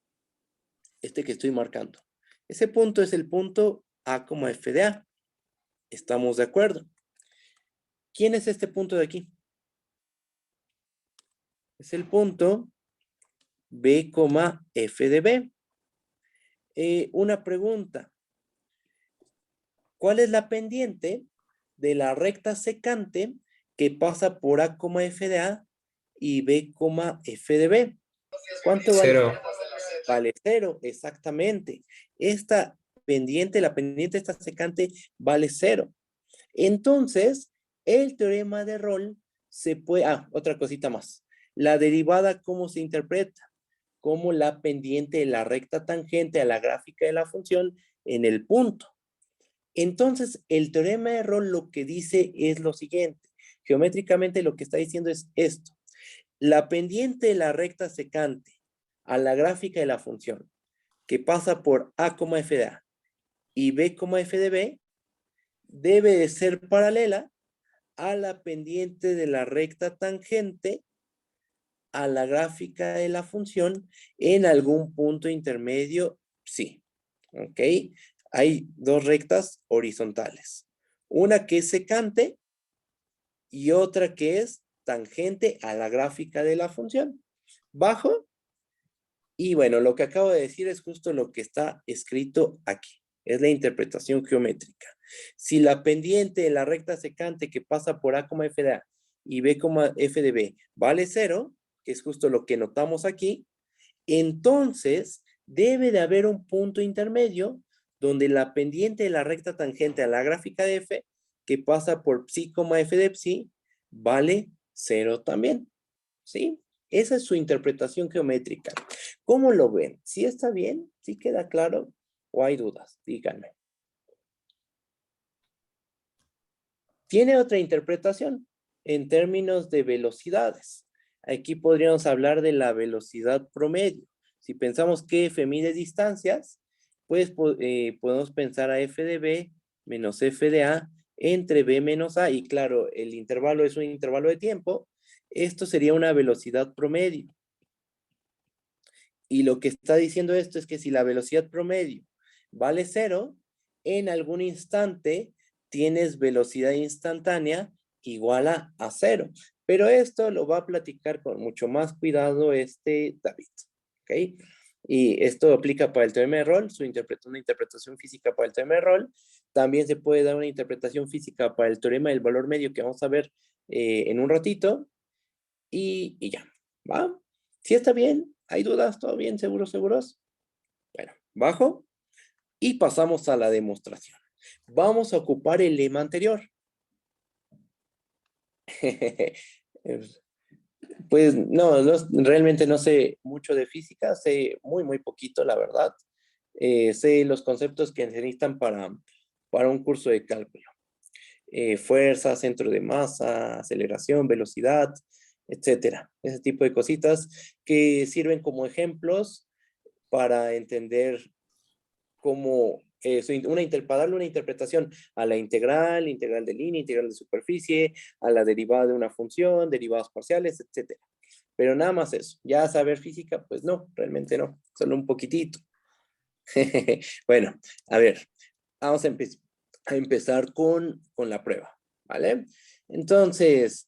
[SPEAKER 1] Este que estoy marcando. Ese punto es el punto a, f de a. ¿Estamos de acuerdo? ¿Quién es este punto de aquí? Es el punto B, f de B. Una pregunta. ¿Cuál es la pendiente de la recta secante que pasa por A, f de A y B, f de B? ¿Cuánto vale?
[SPEAKER 6] Cero.
[SPEAKER 1] Vale 0, exactamente. Esta pendiente, la pendiente de esta secante vale 0. Entonces, el teorema de Rolle se puede... otra cosita más. La derivada, ¿cómo se interpreta? Como la pendiente de la recta tangente a la gráfica de la función en el punto. Entonces, el teorema de Rolle lo que dice es lo siguiente. Geométricamente lo que está diciendo es esto. La pendiente de la recta secante a la gráfica de la función que pasa por A, f de A y B, f de B debe de ser paralela a la pendiente de la recta tangente a la gráfica de la función en algún punto intermedio, sí. ¿Ok? Hay dos rectas horizontales. Una que es secante y otra que es tangente a la gráfica de la función. Bajo. Y bueno, lo que acabo de decir es justo lo que está escrito aquí. Es la interpretación geométrica. Si la pendiente de la recta secante que pasa por A, f de A y B, f de B vale 0, que es justo lo que notamos aquí, entonces debe de haber un punto intermedio donde la pendiente de la recta tangente a la gráfica de f que pasa por psi, f de psi vale 0 también. ¿Sí? Esa es su interpretación geométrica. ¿Cómo lo ven? ¿Sí está bien? ¿Sí queda claro? ¿O hay dudas? Díganme. Tiene otra interpretación en términos de velocidades. Aquí podríamos hablar de la velocidad promedio. Si pensamos que f mide distancias, pues podemos pensar a f de b menos f de a entre b menos a. Y claro, el intervalo es un intervalo de tiempo. Esto sería una velocidad promedio. Y lo que está diciendo esto es que si la velocidad promedio vale 0, en algún instante tienes velocidad instantánea igual a 0. Pero esto lo va a platicar con mucho más cuidado David. ¿Ok? Y esto aplica para el teorema de Rolle, una interpretación física para el teorema de Rolle. También se puede dar una interpretación física para el teorema del valor medio que vamos a ver en un ratito. Y ya, ¿va? ¿Sí está bien? ¿Hay dudas? ¿Todo bien? ¿Seguros, seguros? Bueno, bajo. Y pasamos a la demostración. Vamos a ocupar el lema anterior. Pues no, realmente no sé mucho de física, sé muy poquito, la verdad. Sé los conceptos que se necesitan para un curso de cálculo. Fuerza, centro de masa, aceleración, velocidad, etcétera. Ese tipo de cositas que sirven como ejemplos para entender cómo para darle una interpretación a la integral de línea, integral de superficie, a la derivada de una función, derivadas parciales, etcétera. Pero nada más eso. Ya saber física, pues no, realmente no, solo un poquitito. Bueno, a ver, vamos a empezar con la prueba, ¿vale? Entonces,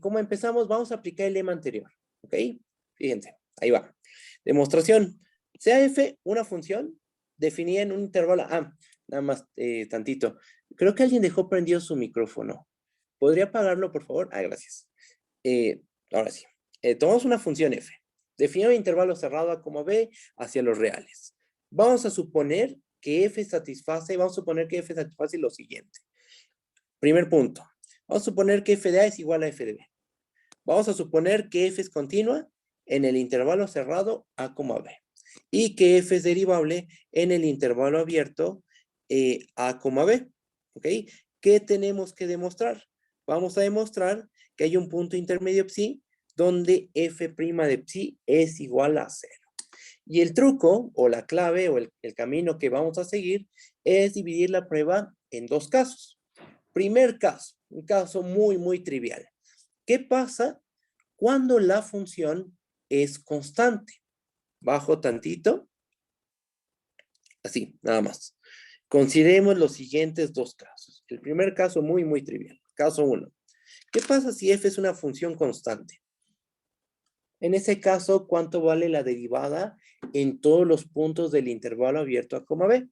[SPEAKER 1] ¿cómo empezamos? Vamos a aplicar el lema anterior, ¿ok? Fíjense, ahí va. Demostración. Sea f una función definida en un intervalo. Nada más tantito. Creo que alguien dejó prendido su micrófono. ¿Podría apagarlo, por favor? Gracias. Ahora sí. Tomamos una función f. Definida en un intervalo cerrado a como b hacia los reales. Vamos a suponer que f satisface lo siguiente. Primer punto. Vamos a suponer que f de a es igual a f de b. Vamos a suponer que f es continua en el intervalo cerrado a, b. Y que f es derivable en el intervalo abierto a, b. ¿Ok? ¿Qué tenemos que demostrar? Vamos a demostrar que hay un punto intermedio psi donde f' de psi es igual a 0. Y el truco, o la clave, o el camino que vamos a seguir es dividir la prueba en dos casos. Primer caso, un caso muy trivial. ¿Qué pasa cuando la función es constante? Bajo tantito. Así, nada más. Consideremos los siguientes dos casos. El primer caso muy trivial. Caso 1. ¿Qué pasa si f es una función constante? En ese caso, ¿cuánto vale la derivada en todos los puntos del intervalo abierto a coma b?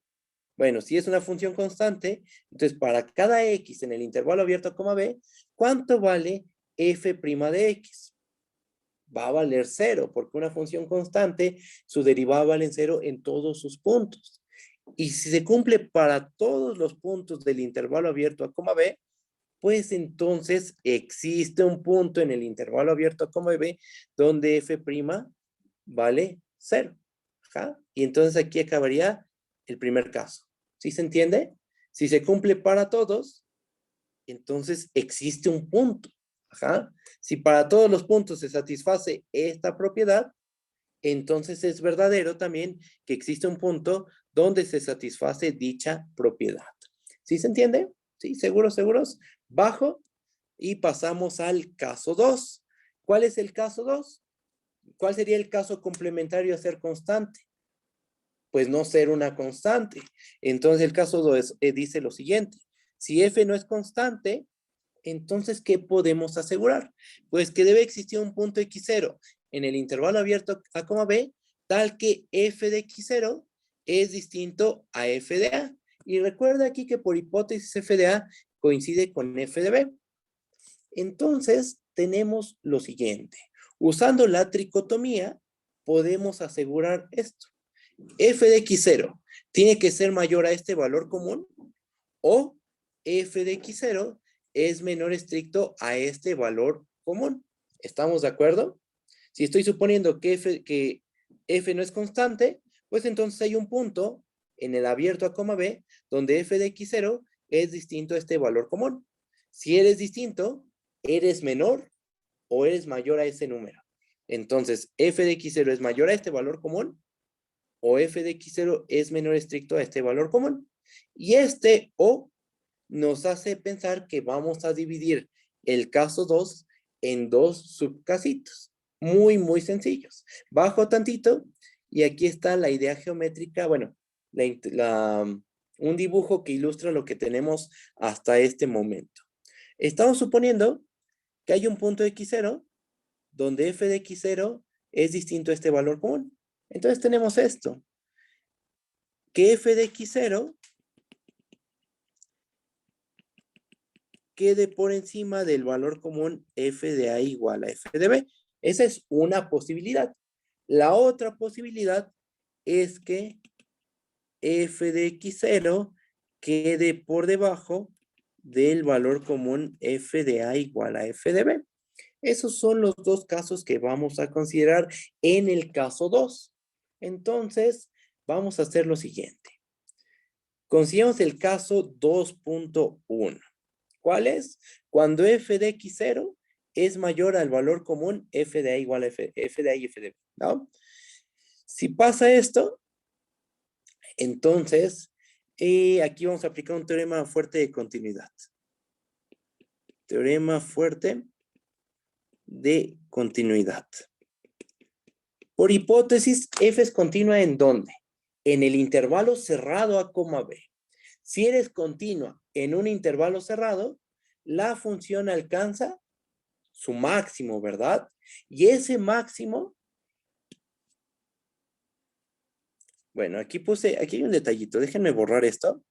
[SPEAKER 1] Bueno, si es una función constante, entonces para cada x en el intervalo abierto a coma b, ¿cuánto vale f' de x? Va a valer 0, porque una función constante, su derivada vale 0 en todos sus puntos. Y si se cumple para todos los puntos del intervalo abierto a coma b, pues entonces existe un punto en el intervalo abierto a coma b donde f' vale 0. Ajá. Y entonces aquí acabaría el primer caso. ¿Sí se entiende? Si se cumple para todos, entonces existe un punto. Ajá. Si para todos los puntos se satisface esta propiedad, entonces es verdadero también que existe un punto donde se satisface dicha propiedad. ¿Sí se entiende? ¿Sí? ¿Seguros, seguros? Bajo y pasamos al caso 2. ¿Cuál es el caso 2? ¿Cuál sería el caso complementario a ser constante? Pues no ser una constante. Entonces el caso 2 dice lo siguiente. Si f no es constante, entonces, ¿qué podemos asegurar? Pues que debe existir un punto x0 en el intervalo abierto a coma b, tal que f de x0 es distinto a f de a. Y recuerda aquí que por hipótesis f de a coincide con f de b. Entonces, tenemos lo siguiente. Usando la tricotomía, podemos asegurar esto. F de x0 tiene que ser mayor a este valor común o f de x0 es menor estricto a este valor común. ¿Estamos de acuerdo? Si estoy suponiendo que f no es constante, pues entonces hay un punto en el abierto a coma b donde f de x0 es distinto a este valor común. Si eres distinto, eres menor o eres mayor a ese número. Entonces, f de x0 es mayor a este valor común o f de x0 es menor estricto a este valor común. Y este o nos hace pensar que vamos a dividir el caso 2 en dos subcasitos. Muy, muy sencillos. Bajo tantito y aquí está la idea geométrica, bueno, un dibujo que ilustra lo que tenemos hasta este momento. Estamos suponiendo que hay un punto x0 donde f de x0 es distinto a este valor común. Entonces tenemos esto, que f de x0 quede por encima del valor común f de a igual a f de b. Esa es una posibilidad. La otra posibilidad es que f de x0 quede por debajo del valor común f de a igual a f de b. Esos son los dos casos que vamos a considerar en el caso 2. Entonces, vamos a hacer lo siguiente. Consideramos el caso 2.1. ¿Cuál es? Cuando f de x0 es mayor al valor común f de a igual a f de a y f de b, ¿no? Si pasa esto, entonces, aquí vamos a aplicar un teorema fuerte de continuidad. Teorema fuerte de continuidad. Por hipótesis, f es continua ¿en dónde? En el intervalo cerrado a coma b. Si eres continua en un intervalo cerrado, la función alcanza su máximo, ¿verdad? Y ese máximo, bueno, aquí hay un detallito, déjenme borrar esto.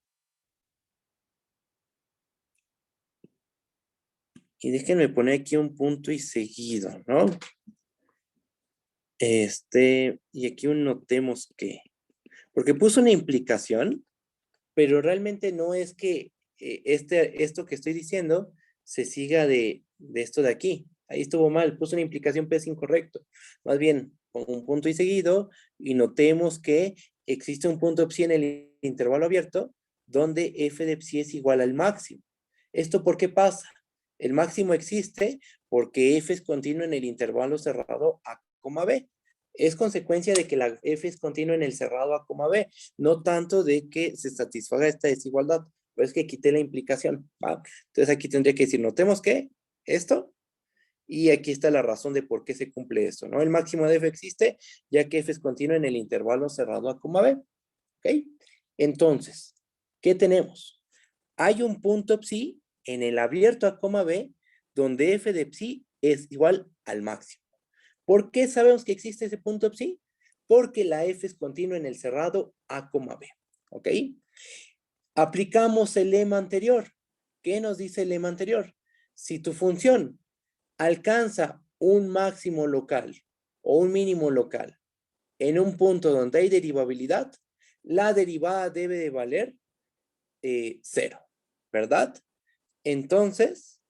[SPEAKER 1] Y déjenme poner aquí un punto y seguido, ¿no? Y aquí notemos que, porque puso una implicación, pero realmente no es que esto que estoy diciendo se siga de esto de aquí. Ahí estuvo mal, puso una implicación, pero es incorrecto. Más bien, pongo un punto y seguido y notemos que existe un punto psi en el intervalo abierto donde f de psi es igual al máximo. ¿Esto por qué pasa? El máximo existe porque f es continuo en el intervalo cerrado a coma b. Es consecuencia de que la f es continua en el cerrado a coma b, no tanto de que se satisfaga esta desigualdad, pero es que quité la implicación, ¿va? Entonces aquí tendría que decir, notemos que esto, y aquí está la razón de por qué se cumple esto, ¿no? El máximo de f existe, ya que f es continua en el intervalo cerrado a coma b, ¿ok? Entonces, ¿qué tenemos? Hay un punto psi en el abierto a coma b, donde f de psi es igual al máximo. ¿Por qué sabemos que existe ese punto psi? Porque la f es continua en el cerrado a, b. ¿Ok? Aplicamos el lema anterior. ¿Qué nos dice el lema anterior? Si tu función alcanza un máximo local o un mínimo local en un punto donde hay derivabilidad, la derivada debe de valer 0, ¿verdad? Entonces,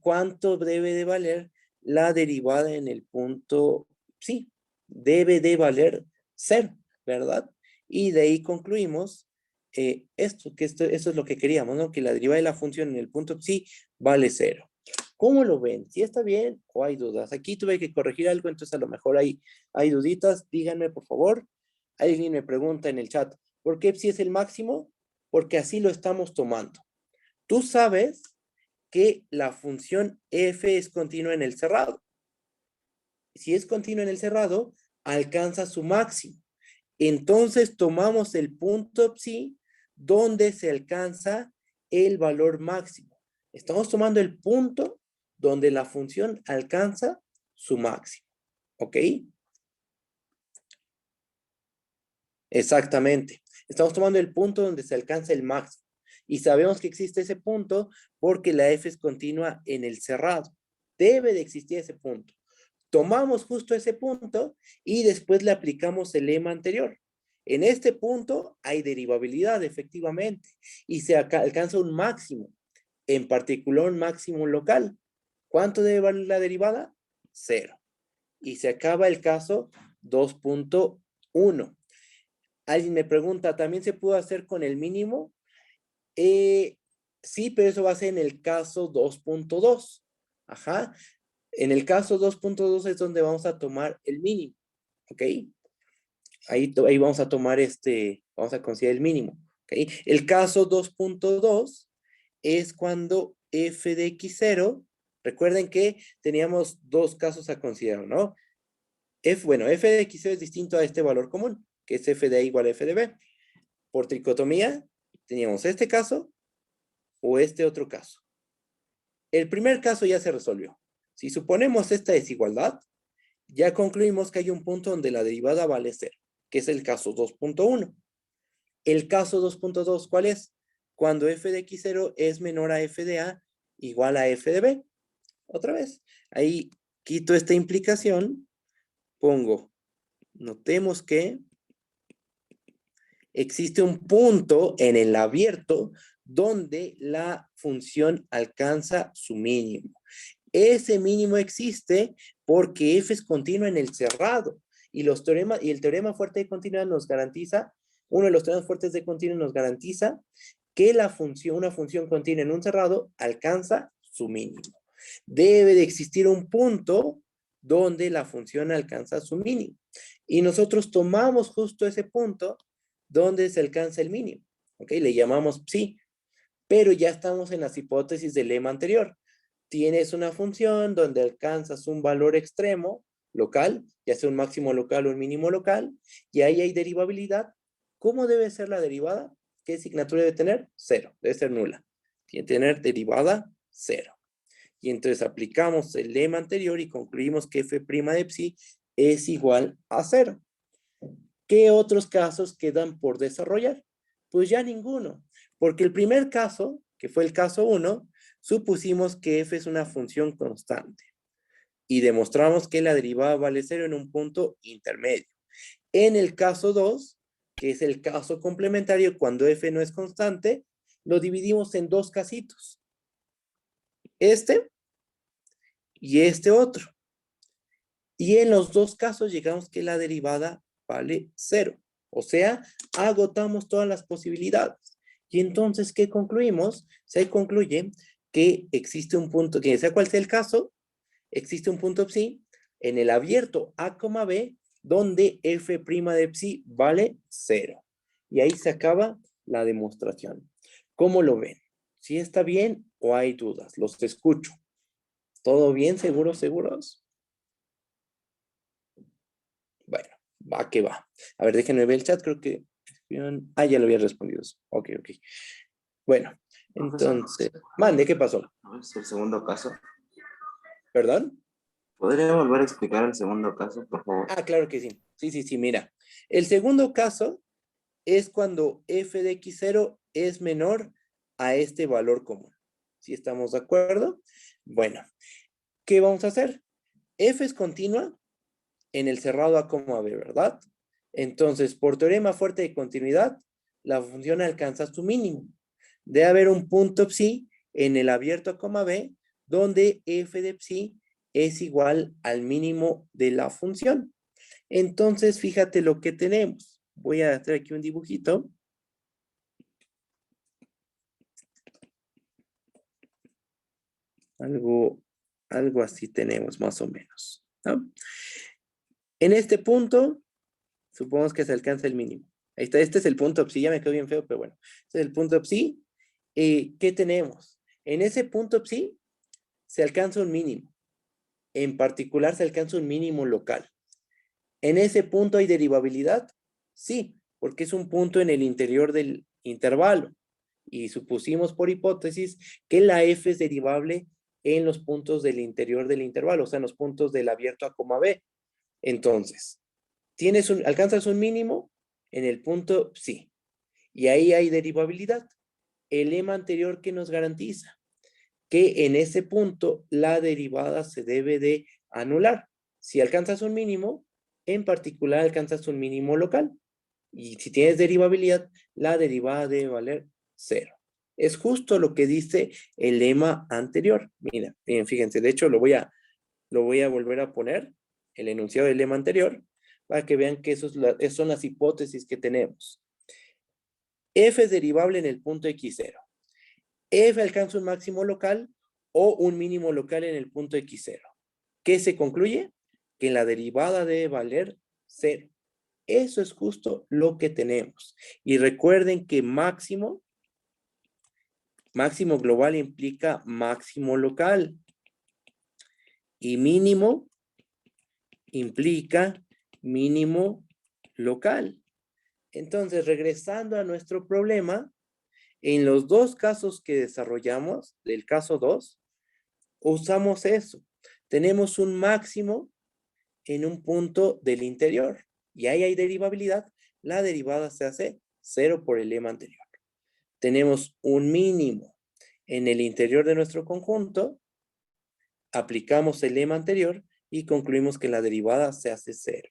[SPEAKER 1] ¿cuánto debe de valer la derivada en el punto? Sí, debe de valer 0, ¿verdad? Y de ahí concluimos eso es lo que queríamos, ¿no? Que la derivada de la función en el punto sí vale 0. ¿Cómo lo ven? ¿Si está bien o hay dudas? Aquí tuve que corregir algo, entonces a lo mejor hay duditas. Díganme, por favor. Alguien me pregunta en el chat, ¿por qué si es el máximo? Porque así lo estamos tomando. Tú sabes que la función f es continua en el cerrado. Si es continua en el cerrado, alcanza su máximo. Entonces tomamos el punto psi donde se alcanza el valor máximo. Estamos tomando el punto donde la función alcanza su máximo. ¿Ok? Exactamente. Estamos tomando el punto donde se alcanza el máximo. Y sabemos que existe ese punto porque la f es continua en el cerrado. Debe de existir ese punto. Tomamos justo ese punto y después le aplicamos el lema anterior. En este punto hay derivabilidad, efectivamente, y se alcanza un máximo, en particular un máximo local. ¿Cuánto debe valer la derivada? 0. Y se acaba el caso 2.1. Alguien me pregunta, ¿también se puede hacer con el mínimo? Sí, pero eso va a ser en el caso 2.2. Ajá. En el caso 2.2 es donde vamos a tomar el mínimo. ¿Ok? Ahí vamos a tomar vamos a considerar el mínimo. ¿Ok? El caso 2.2 es cuando f de x0, recuerden que teníamos dos casos a considerar, ¿no? F de x0 es distinto a este valor común, que es f de a igual a f de b. Por tricotomía, teníamos este caso o este otro caso. El primer caso ya se resolvió. Si suponemos esta desigualdad, ya concluimos que hay un punto donde la derivada vale 0, que es el caso 2.1. El caso 2.2, ¿cuál es? Cuando f de x0 es menor a f de a igual a f de b. Otra vez, ahí quito esta implicación, pongo, notemos que existe un punto en el abierto donde la función alcanza su mínimo. Ese mínimo existe porque f es continua en el cerrado. Y el teorema fuerte de continuidad nos garantiza, uno de los teoremas fuertes de continuidad nos garantiza que una función continua en un cerrado alcanza su mínimo. Debe de existir un punto donde la función alcanza su mínimo. Y nosotros tomamos justo ese punto donde se alcanza el mínimo. ¿Ok? Le llamamos psi. Pero ya estamos en las hipótesis del lema anterior. Tienes una función donde alcanzas un valor extremo local, ya sea un máximo local o un mínimo local, y ahí hay derivabilidad. ¿Cómo debe ser la derivada? ¿Qué asignatura debe tener? 0, debe ser nula. Tiene que tener derivada 0. Y entonces aplicamos el lema anterior y concluimos que f' de psi es igual a 0. ¿Qué otros casos quedan por desarrollar? Pues ya ninguno, porque el primer caso, que fue el caso 1, supusimos que f es una función constante y demostramos que la derivada vale 0 en un punto intermedio. En el caso 2, que es el caso complementario, cuando f no es constante, lo dividimos en dos casitos. Este y este otro. Y en los dos casos llegamos que la derivada vale 0. O sea, agotamos todas las posibilidades. Y entonces, ¿qué concluimos? Se concluye que existe un punto, que sea cual sea el caso, existe un punto psi en el abierto a, b, donde f' de psi vale 0. Y ahí se acaba la demostración. ¿Cómo lo ven? ¿Sí está bien o hay dudas? Los escucho. ¿Todo bien? ¿Seguros? Bueno, va que va. A ver, déjenme ver el chat, creo que... ya lo había respondido. Ok. Bueno, Entonces, mande, ¿qué pasó?
[SPEAKER 6] Es el segundo caso.
[SPEAKER 1] ¿Perdón?
[SPEAKER 6] ¿Podría volver a explicar el segundo caso, por favor?
[SPEAKER 1] Ah, claro que sí. Sí, mira. El segundo caso es cuando f de x0 es menor a este valor común. ¿Sí estamos de acuerdo? Bueno, ¿qué vamos a hacer? F es continua en el cerrado a, b, ¿verdad? Entonces, por teorema fuerte de continuidad, la función alcanza su mínimo. Debe haber un punto psi en el abierto a, b, donde f de psi es igual al mínimo de la función. Entonces, fíjate lo que tenemos. Voy a hacer aquí un dibujito. Algo así tenemos, más o menos, ¿no? En este punto, supongamos que se alcanza el mínimo. Ahí está, este es el punto psi, ya me quedó bien feo, pero bueno. Este es el punto psi. ¿Qué tenemos? En ese punto psi se alcanza un mínimo. En particular, se alcanza un mínimo local. ¿En ese punto hay derivabilidad? Sí, porque es un punto en el interior del intervalo. Y supusimos por hipótesis que la f es derivable en los puntos del interior del intervalo, o sea, en los puntos del abierto a, b. Entonces, alcanzas un mínimo en el punto psi. Y ahí hay derivabilidad. El lema anterior que nos garantiza que en ese punto la derivada se debe de anular. Si alcanzas un mínimo, en particular alcanzas un mínimo local. Y si tienes derivabilidad, la derivada debe valer 0. Es justo lo que dice el lema anterior. Mira, miren, fíjense, de hecho lo voy a volver a poner, el enunciado del lema anterior, para que vean que esas son las hipótesis que tenemos. F es derivable en el punto x0. F alcanza un máximo local o un mínimo local en el punto x0. ¿Qué se concluye? Que la derivada debe valer 0. Eso es justo lo que tenemos. Y recuerden que máximo global implica máximo local. Y mínimo implica mínimo local. Entonces, regresando a nuestro problema, en los dos casos que desarrollamos, del caso 2, usamos eso. Tenemos un máximo en un punto del interior y ahí hay derivabilidad. La derivada se hace 0 por el lema anterior. Tenemos un mínimo en el interior de nuestro conjunto, aplicamos el lema anterior y concluimos que la derivada se hace 0.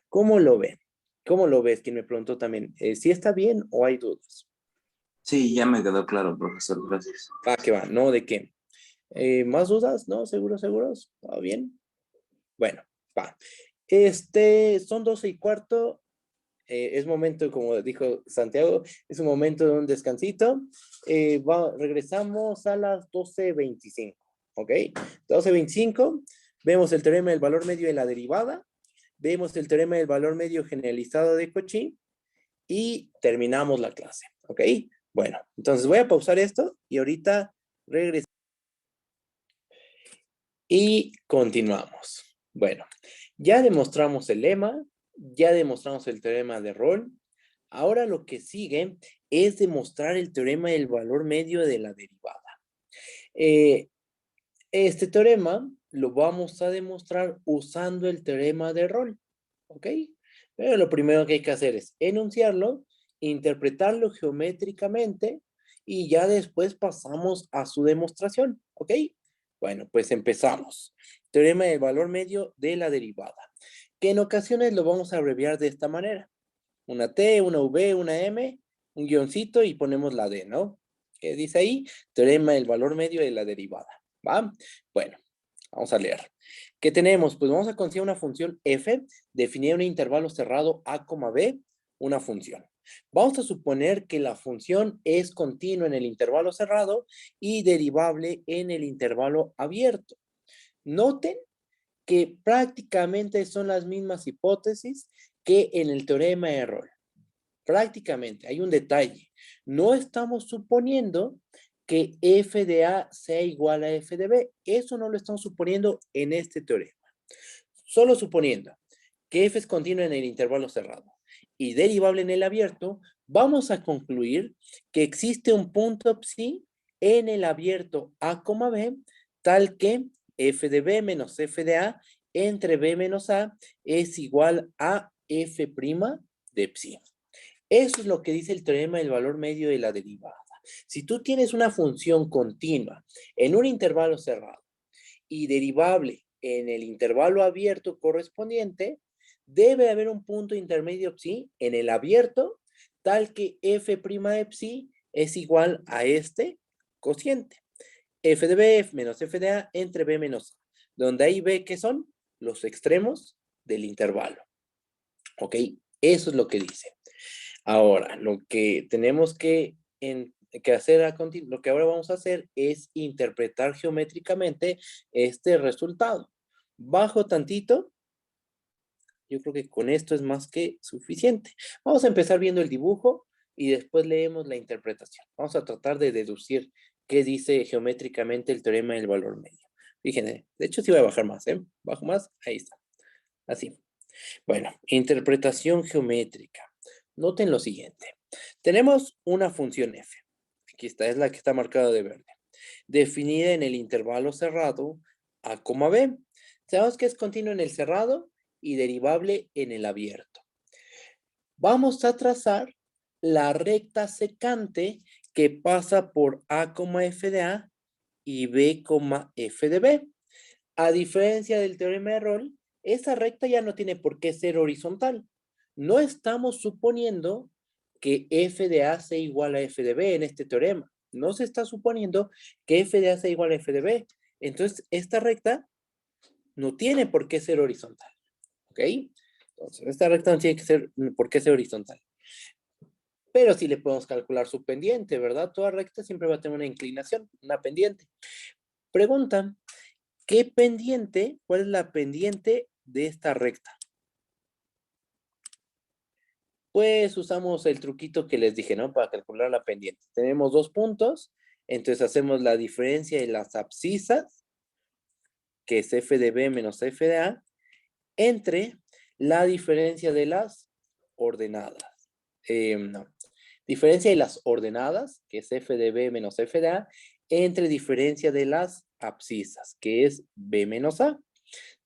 [SPEAKER 1] ¿Cómo lo ven? ¿Cómo lo ves? Quien me preguntó también, ¿si está bien o hay dudas?
[SPEAKER 6] Sí, ya me quedó claro, profesor. Gracias.
[SPEAKER 1] Va, que va, ¿no? ¿De qué? ¿Más dudas? ¿No? ¿Seguros? ¿Todo bien? Bueno, va. Son 12:15. Es momento, como dijo Santiago, es un momento de un descansito. Regresamos a las 12:25, ¿ok? 12:25, vemos el teorema del valor medio de la derivada, vemos el teorema del valor medio generalizado de Cauchy y terminamos la clase, ¿ok? Bueno, entonces voy a pausar esto y ahorita regresamos. Y continuamos. Bueno, ya demostramos el lema, ya demostramos el teorema de Rolle. Ahora lo que sigue es demostrar el teorema del valor medio de la derivada. Este teorema lo vamos a demostrar usando el teorema de Rolle, ¿ok? Pero lo primero que hay que hacer es enunciarlo, interpretarlo geométricamente y ya después pasamos a su demostración, ¿ok? Bueno, pues empezamos. Teorema del valor medio de la derivada, que en ocasiones lo vamos a abreviar de esta manera. Una T, una V, una M, un guioncito y ponemos la D, ¿no? ¿Qué dice ahí? Teorema del valor medio de la derivada, ¿va? Bueno, vamos a leer. ¿Qué tenemos? Pues vamos a considerar una función f definida en un intervalo cerrado a, b, una función. Vamos a suponer que la función es continua en el intervalo cerrado y derivable en el intervalo abierto. Noten que prácticamente son las mismas hipótesis que en el teorema de Rolle. Prácticamente, hay un detalle. No estamos suponiendo que f de A sea igual a f de B. Eso no lo estamos suponiendo en este teorema. Solo suponiendo que f es continua en el intervalo cerrado y derivable en el abierto, vamos a concluir que existe un punto psi en el abierto A, B, tal que f de B menos f de A entre B menos A es igual a f' de psi. Eso es lo que dice el teorema del valor medio de la derivada. Si tú tienes una función continua en un intervalo cerrado y derivable en el intervalo abierto correspondiente, debe haber un punto intermedio psi en el abierto tal que f' de psi es igual a este cociente. F de B menos f de A entre B menos A, donde ahí B que son los extremos del intervalo. ¿Ok? Eso es lo que dice. Ahora, lo que tenemos que hacer lo que ahora vamos a hacer es interpretar geométricamente este resultado. Bajo tantito, yo creo que con esto es más que suficiente. Vamos a empezar viendo el dibujo y después leemos la interpretación. Vamos a tratar de deducir qué dice geométricamente el teorema del valor medio. Fíjense, de hecho sí voy a bajar más, ¿eh? Bajo más, ahí está. Así. Bueno, interpretación geométrica. Noten lo siguiente. Tenemos una función f. Aquí está, es la que está marcada de verde. Definida en el intervalo cerrado A, B. Sabemos que es continua en el cerrado y derivable en el abierto. Vamos a trazar la recta secante que pasa por A, f de A y B, f de B. A diferencia del teorema de Rolle, esa recta ya no tiene por qué ser horizontal. No estamos suponiendo que f de A sea igual a f de B en este teorema. No se está suponiendo que f de A sea igual a f de B. Entonces, esta recta no tiene por qué ser horizontal. ¿Ok? Entonces, esta recta no tiene por qué ser horizontal. Pero sí le podemos calcular su pendiente, ¿verdad? Toda recta siempre va a tener una inclinación, una pendiente. Pregunta, ¿qué pendiente? ¿Cuál es la pendiente de esta recta? Pues usamos el truquito que les dije, ¿no? Para calcular la pendiente. Tenemos 2 puntos, entonces hacemos la diferencia de las abscisas, que es f de B menos f de A, entre la diferencia de las ordenadas. No. Diferencia de las ordenadas, que es f de B menos f de A, entre diferencia de las abscisas, que es B menos A.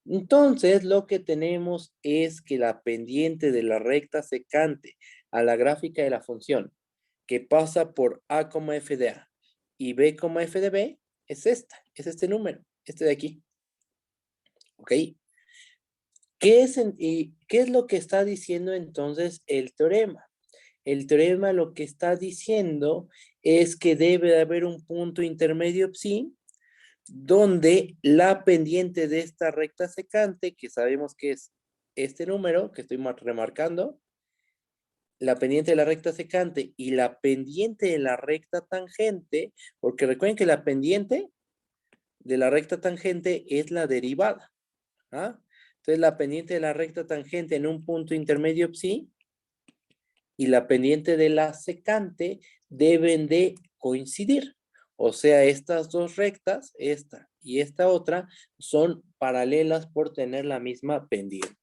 [SPEAKER 1] Entonces, lo que tenemos es que la pendiente de la recta secante a la gráfica de la función que pasa por A, f de A y B, f de B es esta, es este número, este de aquí. ¿Ok? ¿Qué es lo que está diciendo entonces el teorema? El teorema lo que está diciendo es que debe de haber un punto intermedio psi donde la pendiente de esta recta secante, que sabemos que es este número que estoy remarcando, la pendiente de la recta secante y la pendiente de la recta tangente, porque recuerden que la pendiente de la recta tangente es la derivada. ¿Ah? Entonces la pendiente de la recta tangente en un punto intermedio psi y la pendiente de la secante deben de coincidir. O sea, estas dos rectas, esta y esta otra, son paralelas por tener la misma pendiente.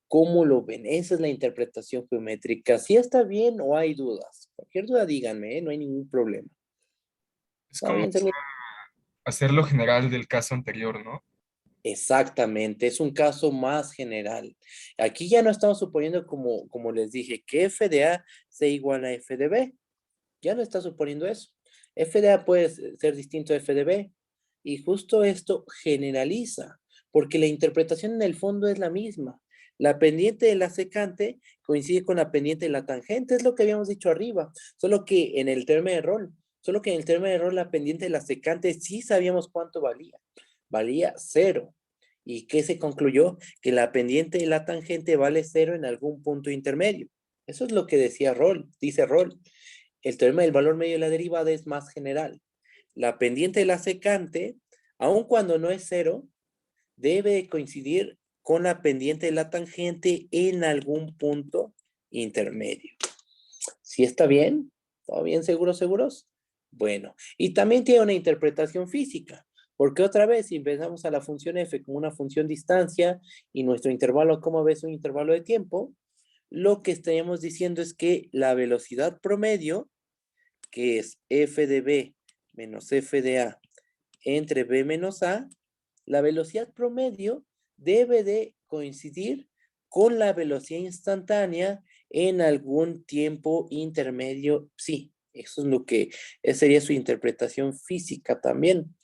[SPEAKER 1] ¿Cómo lo ven? Esa es la interpretación geométrica. ¿Sí está bien o hay dudas? Cualquier duda díganme, ¿eh? No hay ningún problema.
[SPEAKER 7] Es
[SPEAKER 1] ¿Está
[SPEAKER 7] como
[SPEAKER 1] bien, seguro?
[SPEAKER 7] hacer lo general del caso anterior, ¿no?
[SPEAKER 1] Exactamente, es un caso más general. Aquí ya no estamos suponiendo, como les dije, que f de A sea igual a f de B. Ya no está suponiendo eso. F de A puede ser distinto a f de B. Y justo esto generaliza, porque la interpretación en el fondo es la misma. La pendiente de la secante coincide con la pendiente de la tangente, es lo que habíamos dicho arriba, solo que en el teorema de Rolle, la pendiente de la secante sí sabíamos cuánto valía. Valía 0. ¿Y qué se concluyó? Que la pendiente de la tangente vale 0 en algún punto intermedio. Eso es lo que decía Rolle, dice Rolle. El teorema del valor medio de la derivada es más general. La pendiente de la secante, aun cuando no es 0, debe coincidir con la pendiente de la tangente en algún punto intermedio. ¿Sí está bien? ¿Todo bien? ¿Seguros? Bueno, y también tiene una interpretación física, porque otra vez, si empezamos a la función f como una función distancia y nuestro intervalo, como ves, un intervalo de tiempo, lo que estaríamos diciendo es que la velocidad promedio, que es f de b menos f de a entre b menos a, la velocidad promedio debe de coincidir con la velocidad instantánea en algún tiempo intermedio psi. Eso es lo que sería su interpretación física también.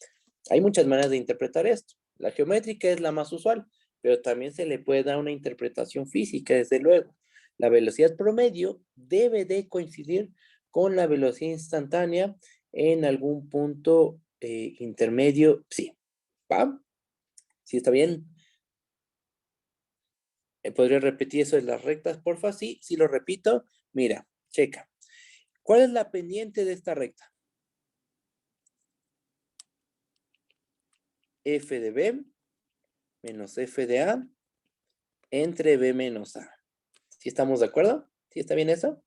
[SPEAKER 1] Hay muchas maneras de interpretar esto. La geométrica es la más usual, pero también se le puede dar una interpretación física, desde luego. La velocidad promedio debe de coincidir con la velocidad instantánea en algún punto intermedio psi. ¿Va? ¿Sí está bien? ¿Podría repetir eso de las rectas, porfa? Sí, sí lo repito. Mira, checa. ¿Cuál es la pendiente de esta recta? F de B menos F de A entre B menos A. ¿Sí estamos de acuerdo? ¿Sí está bien eso?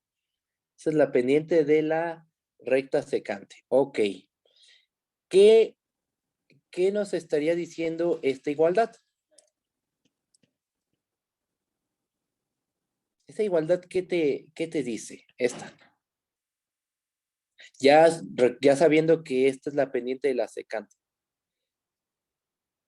[SPEAKER 1] Esa es la pendiente de la recta secante. Ok. ¿Qué nos estaría diciendo esta igualdad? Esta igualdad, ¿qué te dice? Esta. Ya sabiendo que esta es la pendiente de la secante.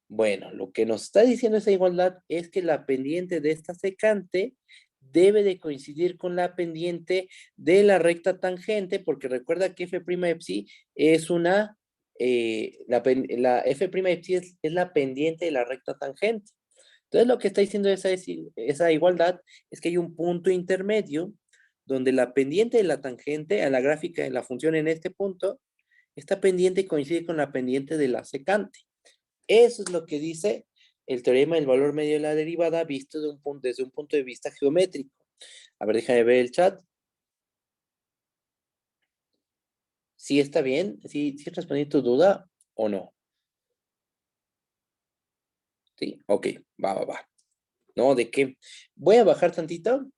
[SPEAKER 1] Bueno, lo que nos está diciendo esa igualdad es que la pendiente de esta secante debe de coincidir con la pendiente de la recta tangente, porque recuerda que f' psi es una, la f' psi es la pendiente de la recta tangente. Entonces lo que está diciendo esa igualdad es que hay un punto intermedio donde la pendiente de la tangente a la gráfica de la función en este punto, esta pendiente coincide con la pendiente de la secante. Eso es lo que dice el teorema del valor medio de la derivada visto desde un punto de vista geométrico. A ver, déjame ver el chat. ¿Sí está bien? ¿Sí respondí tu duda o no? Sí, ok, va. No, ¿de qué? Voy a bajar tantito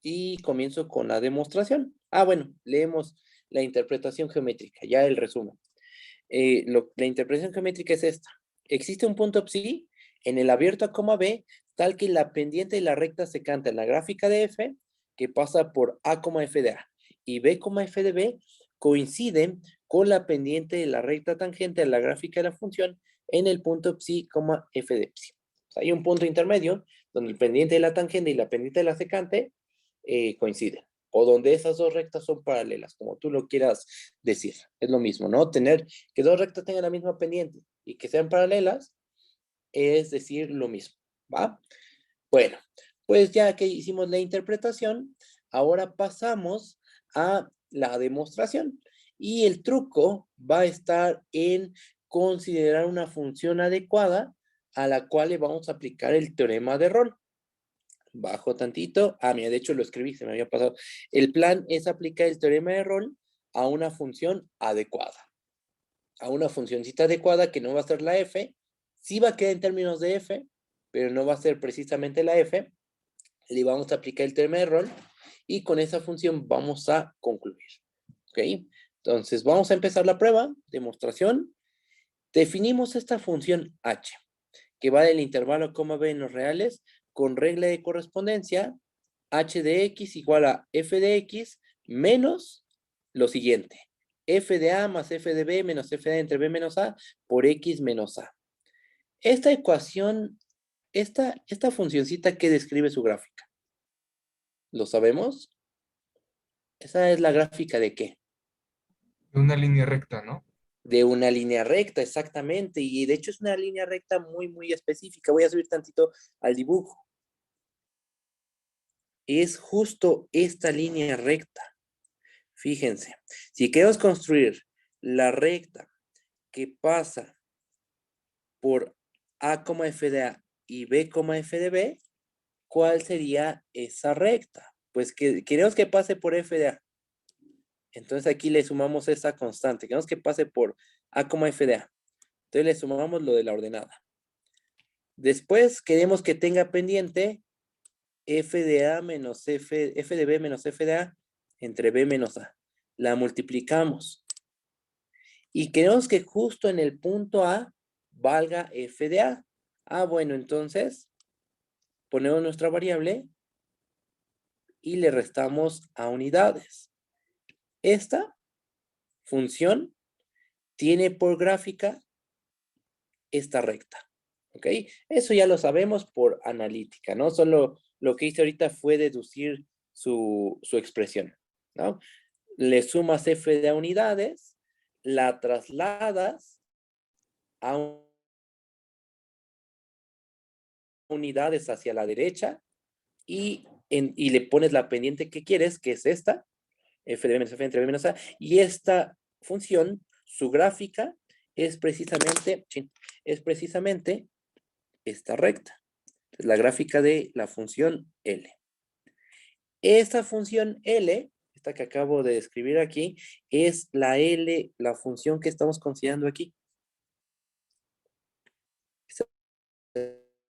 [SPEAKER 1] y comienzo con la demostración. Bueno, leemos la interpretación geométrica, ya el resumen. La interpretación geométrica es esta. Existe un punto psi en el abierto a coma B, tal que la pendiente de la recta secante en la gráfica de f, que pasa por a, f de a, y b, f de b, coinciden con la pendiente de la recta tangente de la gráfica de la función en el punto psi, f de psi. O sea, hay un punto intermedio donde el pendiente de la tangente y la pendiente de la secante coinciden. O donde esas dos rectas son paralelas, como tú lo quieras decir. Es lo mismo, ¿no? Tener que dos rectas tengan la misma pendiente y que sean paralelas, es decir, lo mismo, ¿va? Bueno, pues ya que hicimos la interpretación, ahora pasamos a la demostración. Y el truco va a estar en considerar una función adecuada a la cual le vamos a aplicar el teorema de Rolle. Bajo tantito. Mira, de hecho lo escribí, se me había pasado. El plan es aplicar el teorema de Rolle a una función adecuada. A una funcioncita adecuada que no va a ser la f. Sí va a quedar en términos de f, pero no va a ser precisamente la f. Le vamos a aplicar el teorema de Rolle y con esa función vamos a concluir. ¿Ok? Entonces vamos a empezar la prueba, demostración. Definimos esta función h, que va del intervalo b en los reales, con regla de correspondencia, h de x igual a f de x menos lo siguiente, f de a más f de b menos f de a entre b menos a por x menos a. Esta ecuación, esta funcioncita que describe su gráfica, ¿lo sabemos? Esa es la gráfica ¿de qué?
[SPEAKER 7] De una línea recta, ¿no?
[SPEAKER 1] De una línea recta, exactamente, y de hecho es una línea recta muy, muy específica. Voy a subir tantito al dibujo. Es justo esta línea recta. Fíjense, si queremos construir la recta que pasa por a, f de a y b, f de b, ¿cuál sería esa recta? Pues que queremos que pase por f de a. Entonces aquí le sumamos esa constante. Queremos que pase por a, f de a. Entonces le sumamos lo de la ordenada. Después queremos que tenga pendiente f de a menos f de b menos f de a entre b menos a. La multiplicamos. Y queremos que justo en el punto A valga f de a. Bueno, entonces ponemos nuestra variable y le restamos a unidades. Esta función tiene por gráfica esta recta. ¿Ok? Eso ya lo sabemos por analítica, ¿no? Solo lo que hice ahorita fue deducir su expresión, ¿no? Le sumas f de unidades, la trasladas a unidades hacia la derecha y le pones la pendiente que quieres, que es esta, f de b menos f entre b menos a, y esta función, su gráfica, es precisamente esta recta. Es la gráfica de la función L. Esta función L, esta que acabo de escribir aquí, es la L, la función que estamos considerando aquí. Esta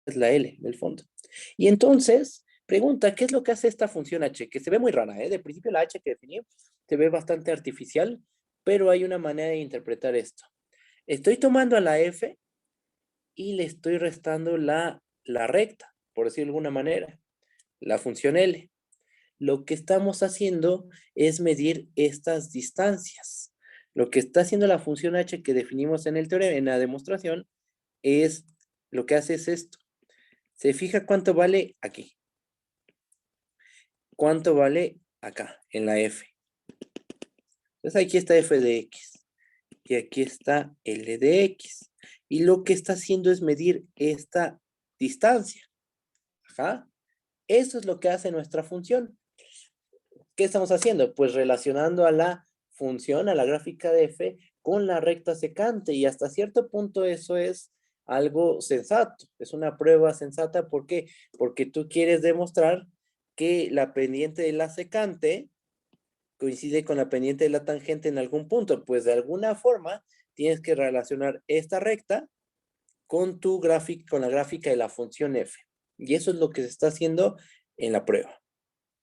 [SPEAKER 1] es la L del fondo. Y entonces, pregunta, ¿qué es lo que hace esta función h? Que se ve muy rara, ¿eh? De principio la h que definí se ve bastante artificial, pero hay una manera de interpretar esto. Estoy tomando a la f y le estoy restando la recta, por decirlo de alguna manera, la función L. Lo que estamos haciendo es medir estas distancias. Lo que está haciendo la función h que definimos en el teorema, en la demostración, es, lo que hace es esto. Se fija cuánto vale aquí. Cuánto vale acá, en la f. Entonces aquí está f de x. Y aquí está L de x. Y lo que está haciendo es medir esta distancia. Ajá. Eso es lo que hace nuestra función. ¿Qué estamos haciendo? Pues relacionando a la función, a la gráfica de f, con la recta secante. Y hasta cierto punto eso es algo sensato. Es una prueba sensata. ¿Por qué? Porque tú quieres demostrar que la pendiente de la secante coincide con la pendiente de la tangente en algún punto. Pues de alguna forma tienes que relacionar esta recta con tu gráfica, con la gráfica de la función f. Y eso es lo que se está haciendo en la prueba.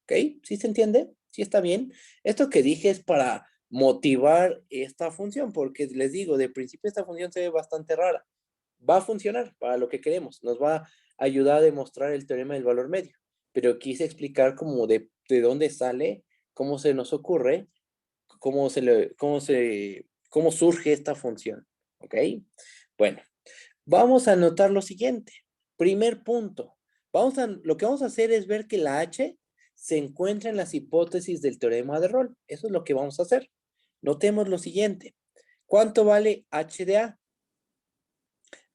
[SPEAKER 1] ¿Ok? ¿Sí se entiende? ¿Sí está bien? Esto que dije es para motivar esta función, porque les digo, de principio esta función se ve bastante rara. Va a funcionar para lo que queremos. Nos va a ayudar a demostrar el teorema del valor medio. Pero quise explicar como de dónde sale, cómo se nos ocurre, cómo surge esta función. ¿Ok? Bueno, vamos a anotar lo siguiente. Primer punto. Lo que vamos a hacer es ver que la h se encuentra en las hipótesis del teorema de Rolle. Eso es lo que vamos a hacer. Notemos lo siguiente. ¿Cuánto vale h de a?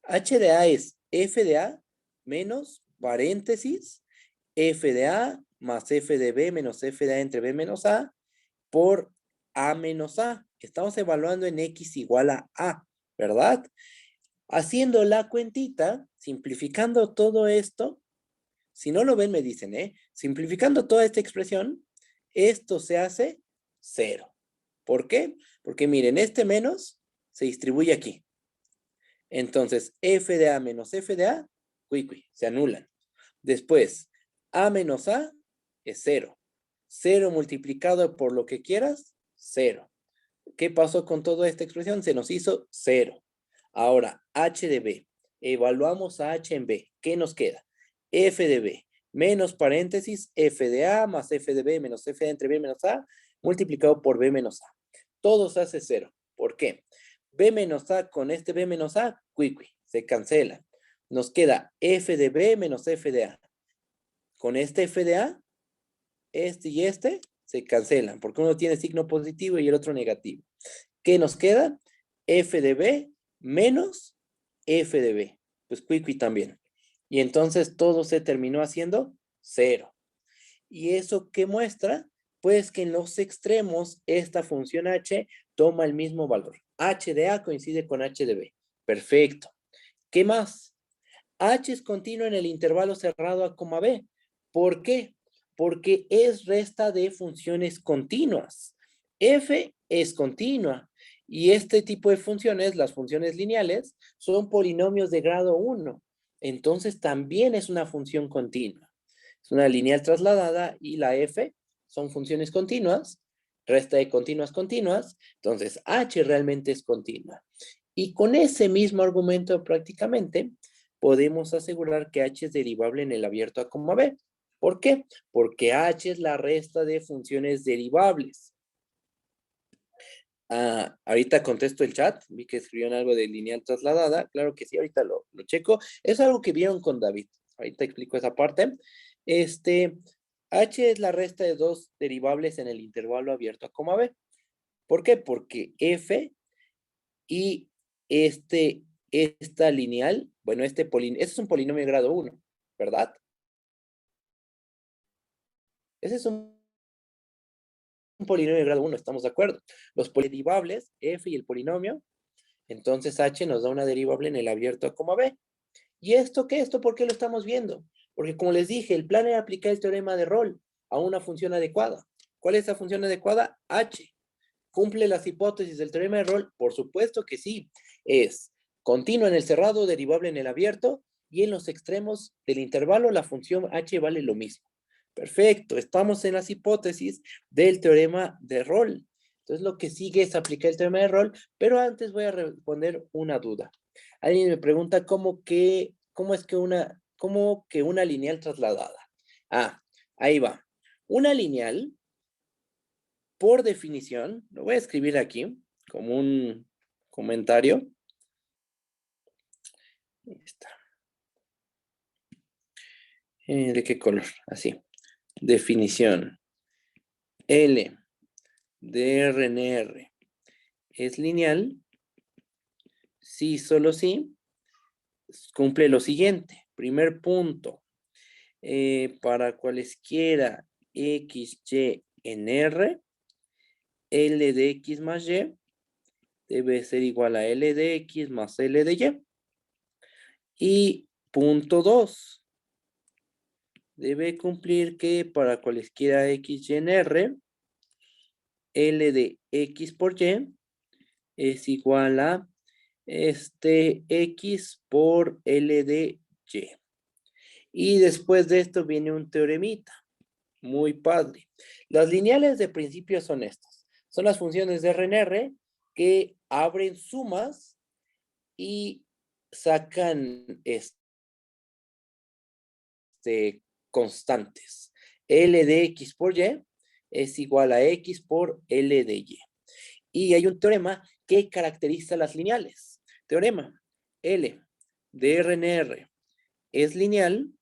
[SPEAKER 1] H de a es f de a menos paréntesis f de a más f de b menos f de a entre b menos a por a menos a. Estamos evaluando en x igual a, ¿verdad? Haciendo la cuentita, simplificando todo esto, si no lo ven me dicen, simplificando toda esta expresión, esto se hace 0. ¿Por qué? Porque miren, este menos se distribuye aquí. Entonces, f de a menos f de a, se anulan. Después, a menos a es 0. 0 multiplicado por lo que quieras, 0. ¿Qué pasó con toda esta expresión? Se nos hizo 0. Ahora, h de b. Evaluamos a h en b. ¿Qué nos queda? F de b menos paréntesis f de a más f de b menos f de entre b menos a multiplicado por b menos a. Todo se hace 0. ¿Por qué? B menos a con este b menos a, se cancela. Nos queda f de b menos f de a. Con este f de a, este y este se cancelan, porque uno tiene signo positivo y el otro negativo. ¿Qué nos queda? F de b menos f de b. Pues también. Y entonces todo se terminó haciendo 0. ¿Y eso qué muestra? Pues que en los extremos esta función h toma el mismo valor. H de a coincide con h de b. Perfecto. ¿Qué más? H es continuo en el intervalo cerrado a coma b. ¿Por qué? Porque es resta de funciones continuas. F es continua. Y este tipo de funciones, las funciones lineales, son polinomios de grado 1. Entonces también es una función continua. Es una lineal trasladada y la f son funciones continuas, resta de continuas. Entonces h realmente es continua. Y con ese mismo argumento prácticamente podemos asegurar que h es derivable en el abierto a coma b. ¿Por qué? Porque h es la resta de funciones derivables. Ahorita contesto el chat, vi que escribieron algo de lineal trasladada, claro que sí, ahorita lo checo. Es algo que vieron con David, ahorita explico esa parte. H es la resta de dos derivables en el intervalo abierto a coma B. ¿Por qué? Porque F y esta lineal, bueno, este es un polinomio de grado 1, ¿verdad? Ese es un polinomio de grado 1, estamos de acuerdo. Los poliderivables, F y el polinomio, entonces H nos da una derivable en el abierto a coma B. ¿Y esto qué? ¿Esto por qué lo estamos viendo? Porque como les dije, el plan era aplicar el teorema de Rolle a una función adecuada. ¿Cuál es esa función adecuada? H. ¿Cumple las hipótesis del teorema de Rolle? Por supuesto que sí. Es continua en el cerrado, derivable en el abierto, y en los extremos del intervalo la función H vale lo mismo. Perfecto, estamos en las hipótesis del teorema de Rolle. Entonces lo que sigue es aplicar el teorema de Rolle, pero antes voy a responder una duda. Alguien me pregunta cómo que una lineal trasladada. Ahí va. Una lineal, por definición, lo voy a escribir aquí como un comentario. Ahí está. ¿De qué color? Así. Definición. L de RNR es lineal si, solo si, cumple lo siguiente. Primer punto. Para cualesquiera x, y en R, L de x más y debe ser igual a L de x más L de y. Y punto 2. Debe cumplir que para cualesquiera x, y en R, L de x por y es igual a x por L de y. Y después de esto viene un teoremita. Muy padre. Las lineales de principio son estas. Son las funciones de RNR que abren sumas y sacan constantes. L de x por y es igual a x por L de y. Y hay un teorema que caracteriza las lineales. Teorema. L de RNR es lineal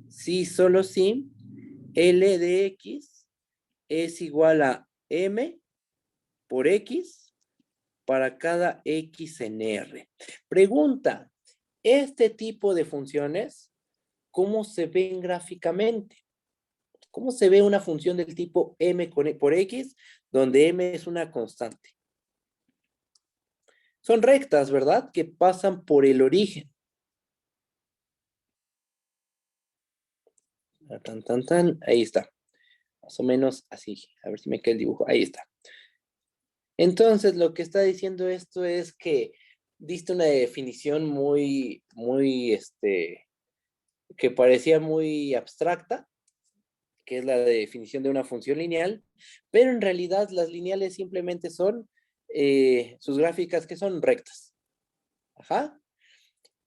[SPEAKER 1] si, solo si, L de x es igual a m por x para cada x en R. Pregunta, ¿este tipo de funciones cómo se ven gráficamente? ¿Cómo se ve una función del tipo m por x, donde m es una constante? Son rectas, ¿verdad? Que pasan por el origen. Ahí está. Más o menos así. A ver si me queda el dibujo. Ahí está. Entonces, lo que está diciendo esto es que diste una definición que parecía muy abstracta, que es la definición de una función lineal, pero en realidad las lineales simplemente son sus gráficas que son rectas. Ajá.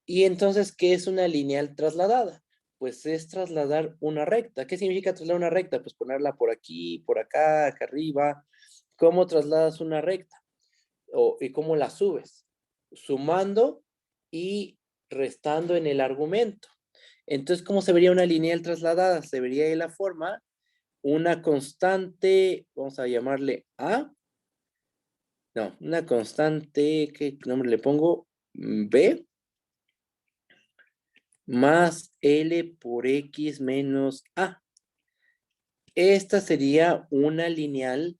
[SPEAKER 1] Y entonces, ¿qué es una lineal trasladada? Pues es trasladar una recta. ¿Qué significa trasladar una recta? Pues ponerla por aquí, por acá, acá arriba. ¿Cómo trasladas una recta? ¿Y cómo la subes? Sumando y restando en el argumento. Entonces, ¿cómo se vería una lineal trasladada? Se vería de la forma, una constante, vamos a llamarle A. No, una constante, ¿qué nombre le pongo? B. Más L por X menos A. Esta sería una lineal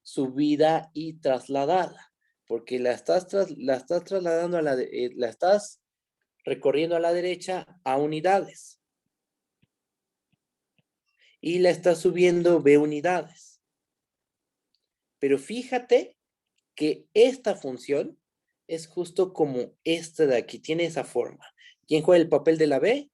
[SPEAKER 1] subida y trasladada, porque la estás trasladando la estás recorriendo a la derecha a unidades. Y la estás subiendo B unidades. Pero fíjate que esta función es justo como esta de aquí, tiene esa forma. ¿Quién juega el papel de la B?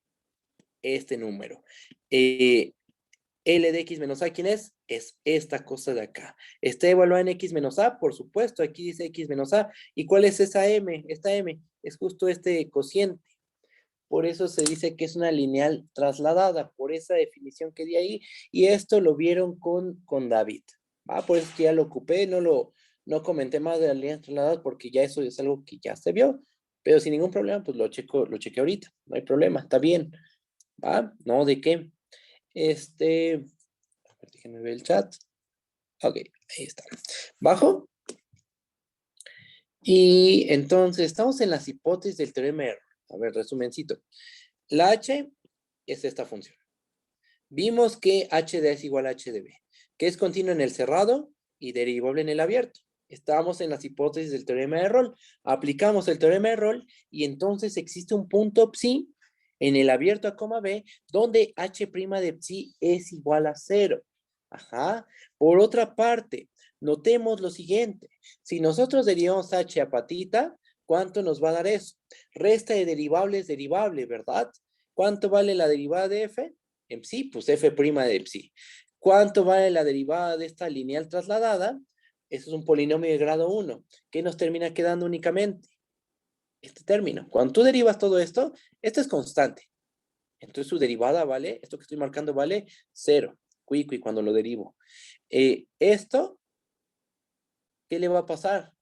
[SPEAKER 1] Este número. L de x menos a, ¿quién es? Es esta cosa de acá. ¿Está evaluada en x menos a? Por supuesto, aquí dice x menos a. ¿Y cuál es esa m? Esta m es justo este cociente. Por eso se dice que es una lineal trasladada, por esa definición que di ahí. Y esto lo vieron con David. Por eso es que ya lo ocupé, no comenté más de las líneas trasladadas porque ya eso es algo que ya se vio, pero sin ningún problema, pues lo chequé ahorita, no hay problema, está bien, ¿va? No, ¿de qué? A ver, déjenme ver el chat. Ok, ahí está. Bajo. Y entonces, estamos en las hipótesis del teorema de error. A ver, resumencito. La h es esta función. Vimos que h de A es igual a h de B, que es continua en el cerrado y derivable en el abierto. Estábamos en las hipótesis del teorema de error. Aplicamos el teorema de error y entonces existe un punto psi en el abierto a coma B donde h' de psi es igual a 0. Ajá. Por otra parte, notemos lo siguiente. Si nosotros derivamos h a patita, ¿cuánto nos va a dar eso? Resta de derivable es derivable, ¿verdad? ¿Cuánto vale la derivada de f? En psi, pues f' de psi. ¿Cuánto vale la derivada de esta lineal trasladada? Eso es un polinomio de grado 1. ¿Qué nos termina quedando únicamente? Este término. Cuando tú derivas todo esto, esto es constante. Entonces su derivada vale, esto que estoy marcando vale 0. Cuiqui cuando lo derivo. Esto, ¿qué le va a pasar?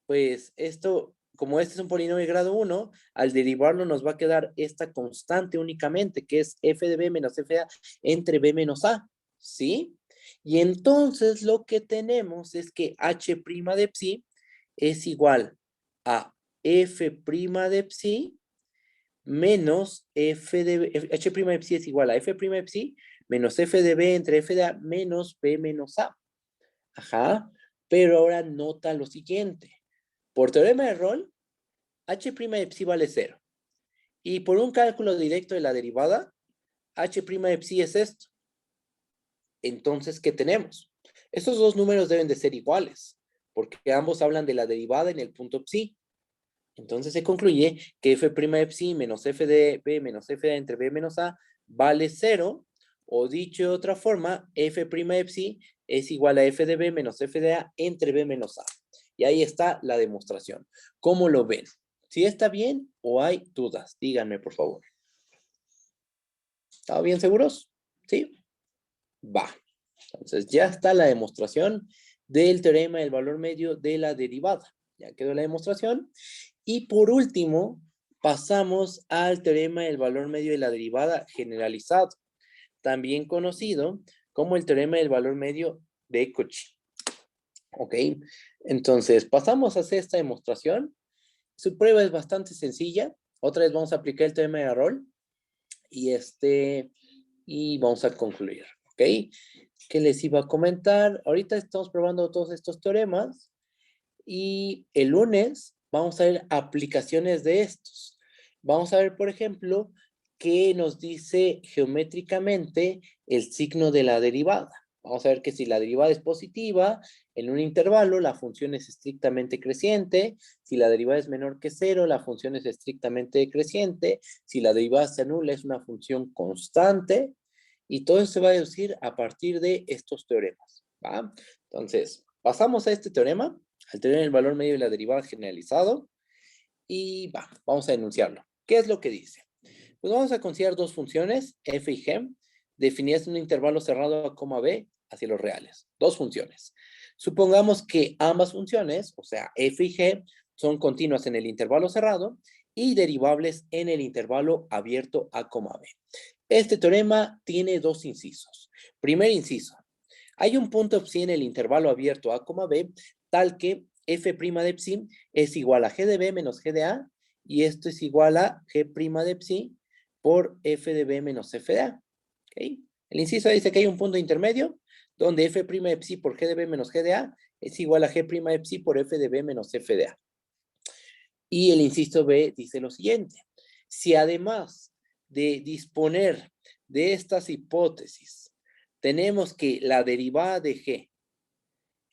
[SPEAKER 1] Pues esto, como este es un polinomio de grado 1, al derivarlo nos va a quedar esta constante únicamente, que es f de b menos f de a entre b menos a, ¿sí? Y entonces lo que tenemos es que h' de psi es igual a f' de psi menos f de b, h' de psi es igual a f' de psi menos f de b entre f de a menos b menos a. Ajá, pero ahora nota lo siguiente. Por teorema de Rolle, h' de psi vale 0. Y por un cálculo directo de la derivada, h' de psi es esto. Entonces, ¿qué tenemos? Estos dos números deben de ser iguales, porque ambos hablan de la derivada en el punto psi. Entonces se concluye que f' de psi menos f de b menos f de a entre b menos a vale 0, o dicho de otra forma, f' de psi es igual a f de b menos f de a entre b menos a. Y ahí está la demostración. ¿Cómo lo ven? ¿Sí está bien o hay dudas? Díganme, por favor. ¿Están bien seguros? ¿Sí? Va. Entonces ya está la demostración del teorema del valor medio de la derivada. Ya quedó la demostración. Y por último, pasamos al teorema del valor medio de la derivada generalizado, también conocido como el teorema del valor medio de Cauchy. Ok, entonces pasamos a hacer esta demostración. Su prueba es bastante sencilla. Otra vez vamos a aplicar el teorema de Rolle y vamos a concluir. Ok, ¿qué les iba a comentar? Ahorita estamos probando todos estos teoremas y el lunes vamos a ver aplicaciones de estos. Vamos a ver, por ejemplo, qué nos dice geométricamente el signo de la derivada. Vamos a ver que si la derivada es positiva, en un intervalo la función es estrictamente creciente. Si la derivada es menor que 0, la función es estrictamente decreciente. Si la derivada se anula, es una función constante. Y todo eso se va a deducir a partir de estos teoremas, ¿va? Entonces, pasamos a este teorema, al teorema del valor medio de la derivada generalizado, y vamos a enunciarlo. ¿Qué es lo que dice? Pues vamos a considerar dos funciones, f y g, definidas en un intervalo cerrado a coma b hacia los reales. Dos funciones. Supongamos que ambas funciones, o sea, f y g, son continuas en el intervalo cerrado y derivables en el intervalo abierto a coma b. Este teorema tiene dos incisos. Primer inciso. Hay un punto psi en el intervalo abierto a, b, tal que f' de psi es igual a g de b menos g de a, y esto es igual a g' de psi por f de b menos f de a. ¿Okay? El inciso dice que hay un punto intermedio donde f' de psi por g de b menos g de a es igual a g' de psi por f de b menos f de a. Y el inciso b dice lo siguiente. Si además de disponer de estas hipótesis, tenemos que la derivada de g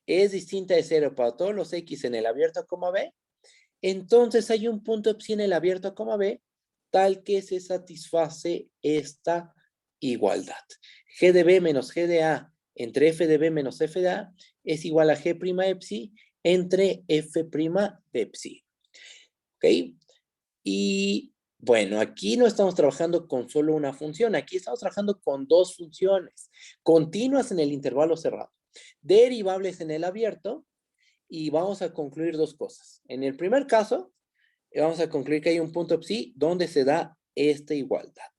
[SPEAKER 1] es distinta de 0 para todos los x en el abierto a coma b, entonces hay un punto psi en el abierto a coma b tal que se satisface esta igualdad. G de b menos g de a entre f de b menos f de a es igual a g' de psi entre f' de psi. ¿Ok? Y bueno, aquí no estamos trabajando con solo una función, aquí estamos trabajando con dos funciones continuas en el intervalo cerrado. Derivables en el abierto y vamos a concluir dos cosas. En el primer caso, vamos a concluir que hay un punto psi donde se da esta igualdad.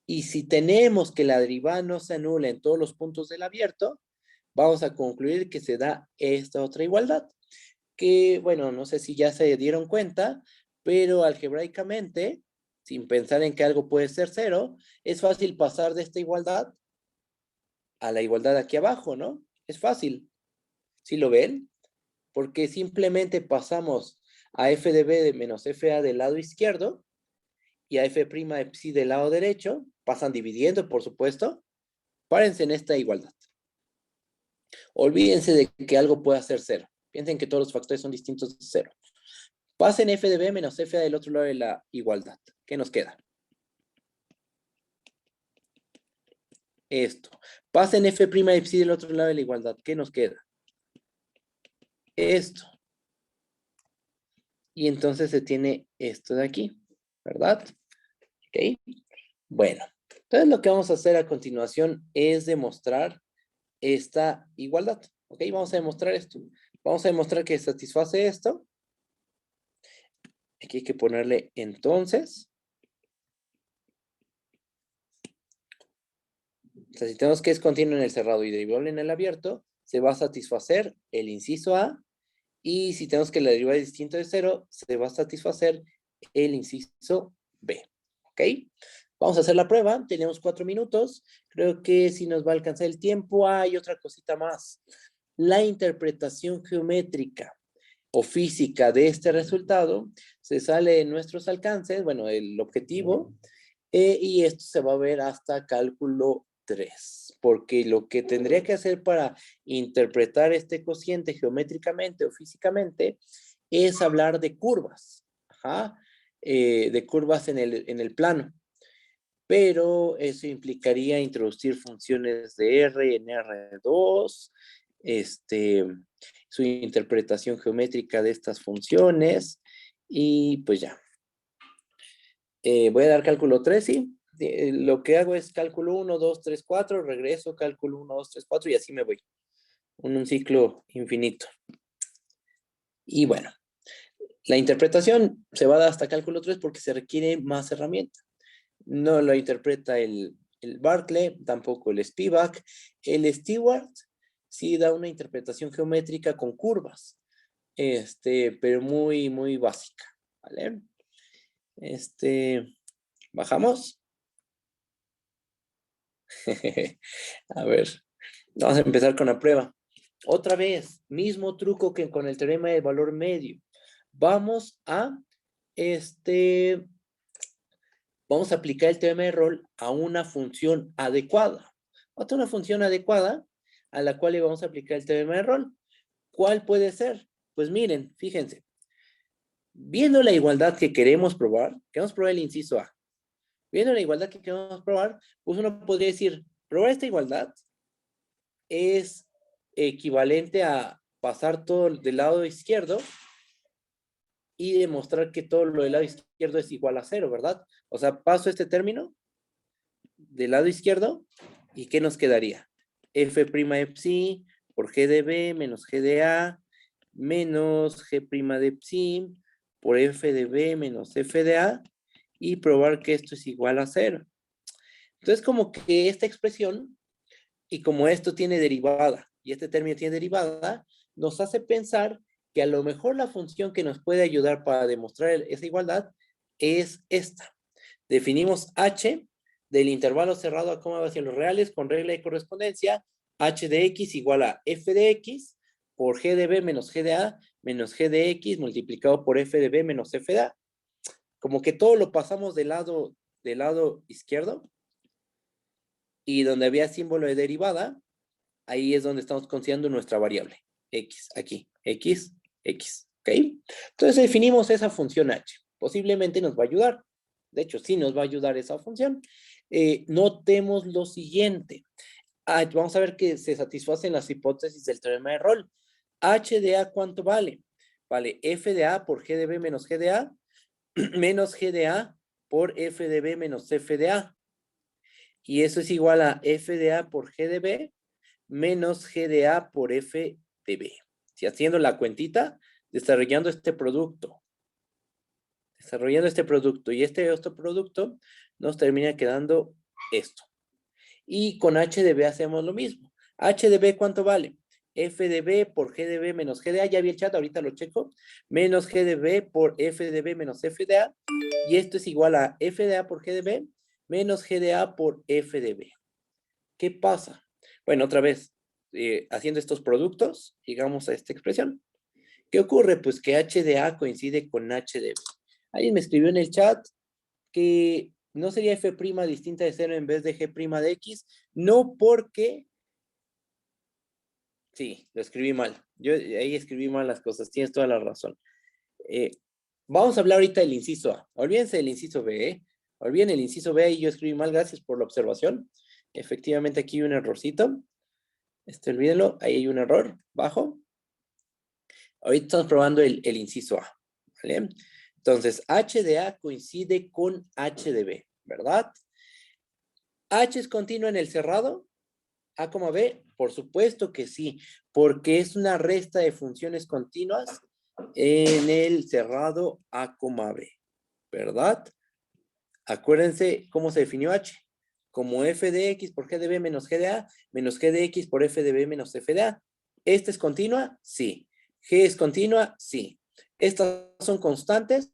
[SPEAKER 1] Y si tenemos que la derivada no se anula en todos los puntos del abierto, vamos a concluir que se da esta otra igualdad. Que, bueno, no sé si ya se dieron cuenta, pero algebraicamente, sin pensar en que algo puede ser cero, es fácil pasar de esta igualdad a la igualdad aquí abajo, ¿no? Es fácil. ¿Sí lo ven? Porque simplemente pasamos a f de b de menos fa del lado izquierdo y a f' de psi del lado derecho, pasan dividiendo, por supuesto. Párense en esta igualdad. Olvídense de que algo pueda ser cero. Piensen que todos los factores son distintos de cero. Pasen f de b menos fa del otro lado de la igualdad. ¿Qué nos queda? Esto. Pasen f' de psi del otro lado de la igualdad. ¿Qué nos queda? Esto. Y entonces se tiene esto de aquí, ¿verdad? ¿Ok? Bueno, entonces lo que vamos a hacer a continuación es demostrar esta igualdad. ¿Ok? Vamos a demostrar esto. Vamos a demostrar que satisface esto. Aquí hay que ponerle entonces. O sea, si tenemos que es continuo en el cerrado y derivable en el abierto, se va a satisfacer el inciso A. Y si tenemos que la derivada es distinta de cero, se va a satisfacer el inciso B. ¿Ok? Vamos a hacer la prueba. Tenemos 4 minutos. Creo que si nos va a alcanzar el tiempo, hay otra cosita más. La interpretación geométrica o física de este resultado se sale de nuestros alcances, bueno, el objetivo, y esto se va a ver hasta cálculo 3, porque lo que tendría que hacer para interpretar este cociente geométricamente o físicamente es hablar de curvas, ajá, de curvas en el plano, pero eso implicaría introducir funciones de R en R2, su interpretación geométrica de estas funciones, y pues ya. Voy a dar cálculo 3, sí. Lo que hago es cálculo 1, 2, 3, 4, regreso, cálculo 1, 2, 3, 4 y así me voy. Un ciclo infinito. Y bueno, la interpretación se va a dar hasta cálculo 3 porque se requiere más herramienta. No lo interpreta el Barclay, tampoco el Spivak. El Stewart sí da una interpretación geométrica con curvas, pero muy, muy básica, ¿vale? Bajamos. A ver, vamos a empezar con la prueba. Otra vez, mismo truco que con el teorema del valor medio. Vamos a vamos a aplicar el teorema de Rolle a una función adecuada. Otra una función adecuada a la cual le vamos a aplicar el teorema de Rolle. ¿Cuál puede ser? Pues miren, fíjense. Viendo la igualdad que queremos probar el inciso A. Viendo la igualdad que queremos probar, pues uno podría decir, probar esta igualdad es equivalente a pasar todo del lado izquierdo y demostrar que todo lo del lado izquierdo es igual a 0, ¿verdad? O sea, paso este término del lado izquierdo y ¿qué nos quedaría? F' de psi por G de B menos G de A menos G' de psi por F de B menos F de A y probar que esto es igual a 0. Entonces, como que esta expresión, y como esto tiene derivada, y este término tiene derivada, nos hace pensar que a lo mejor la función que nos puede ayudar para demostrar esa igualdad es esta. Definimos h del intervalo cerrado a coma hacia los reales con regla de correspondencia, h de x igual a f de x por g de b menos g de a menos g de x multiplicado por f de b menos f de a. Como que todo lo pasamos del lado izquierdo y donde había símbolo de derivada, ahí es donde estamos considerando nuestra variable, x, aquí, x, ¿ok? Entonces definimos esa función h. Posiblemente nos va a ayudar. De hecho, sí nos va a ayudar esa función. Notemos lo siguiente. Vamos a ver que se satisfacen las hipótesis del teorema de Rolle. H de A, ¿cuánto vale? Vale, F de A por G de B menos G de A, menos G de A por F de B menos F de A. Y eso es igual a F de A por G de B menos G de A por F de B. Si haciendo la cuentita, desarrollando este producto. Y este otro producto nos termina quedando esto. Y con H de B hacemos lo mismo. H de B, ¿cuánto vale? F de B por G de B menos G de A, ya vi el chat, ahorita lo checo, menos G de B por F de B menos F de A, y esto es igual a F de A por G de B menos G de A por F de B. ¿Qué pasa? Bueno, otra vez, haciendo estos productos, llegamos a esta expresión. ¿Qué ocurre? Pues que H de A coincide con H de B. Alguien me escribió en el chat que no sería F' distinta de 0 en vez de G' de X, no porque... Sí, lo escribí mal. Yo ahí escribí mal las cosas, tienes toda la razón. Vamos a hablar ahorita del inciso A. Olvídense del inciso B, ¿eh? Olviden el inciso B y yo escribí mal, gracias por la observación. Efectivamente aquí hay un errorcito. Olvídenlo, ahí hay un error bajo. Ahorita estamos probando el inciso A, ¿vale? Entonces, H de A coincide con H de B, ¿verdad? ¿H es continua en el cerrado? ¿A, B? Por supuesto que sí, porque es una resta de funciones continuas en el cerrado A, B, ¿verdad? Acuérdense cómo se definió H. Como F de X por G de B menos G de A, menos G de X por F de B menos F de A. ¿Esta es continua? Sí. ¿G es continua? Sí. ¿Estas son constantes?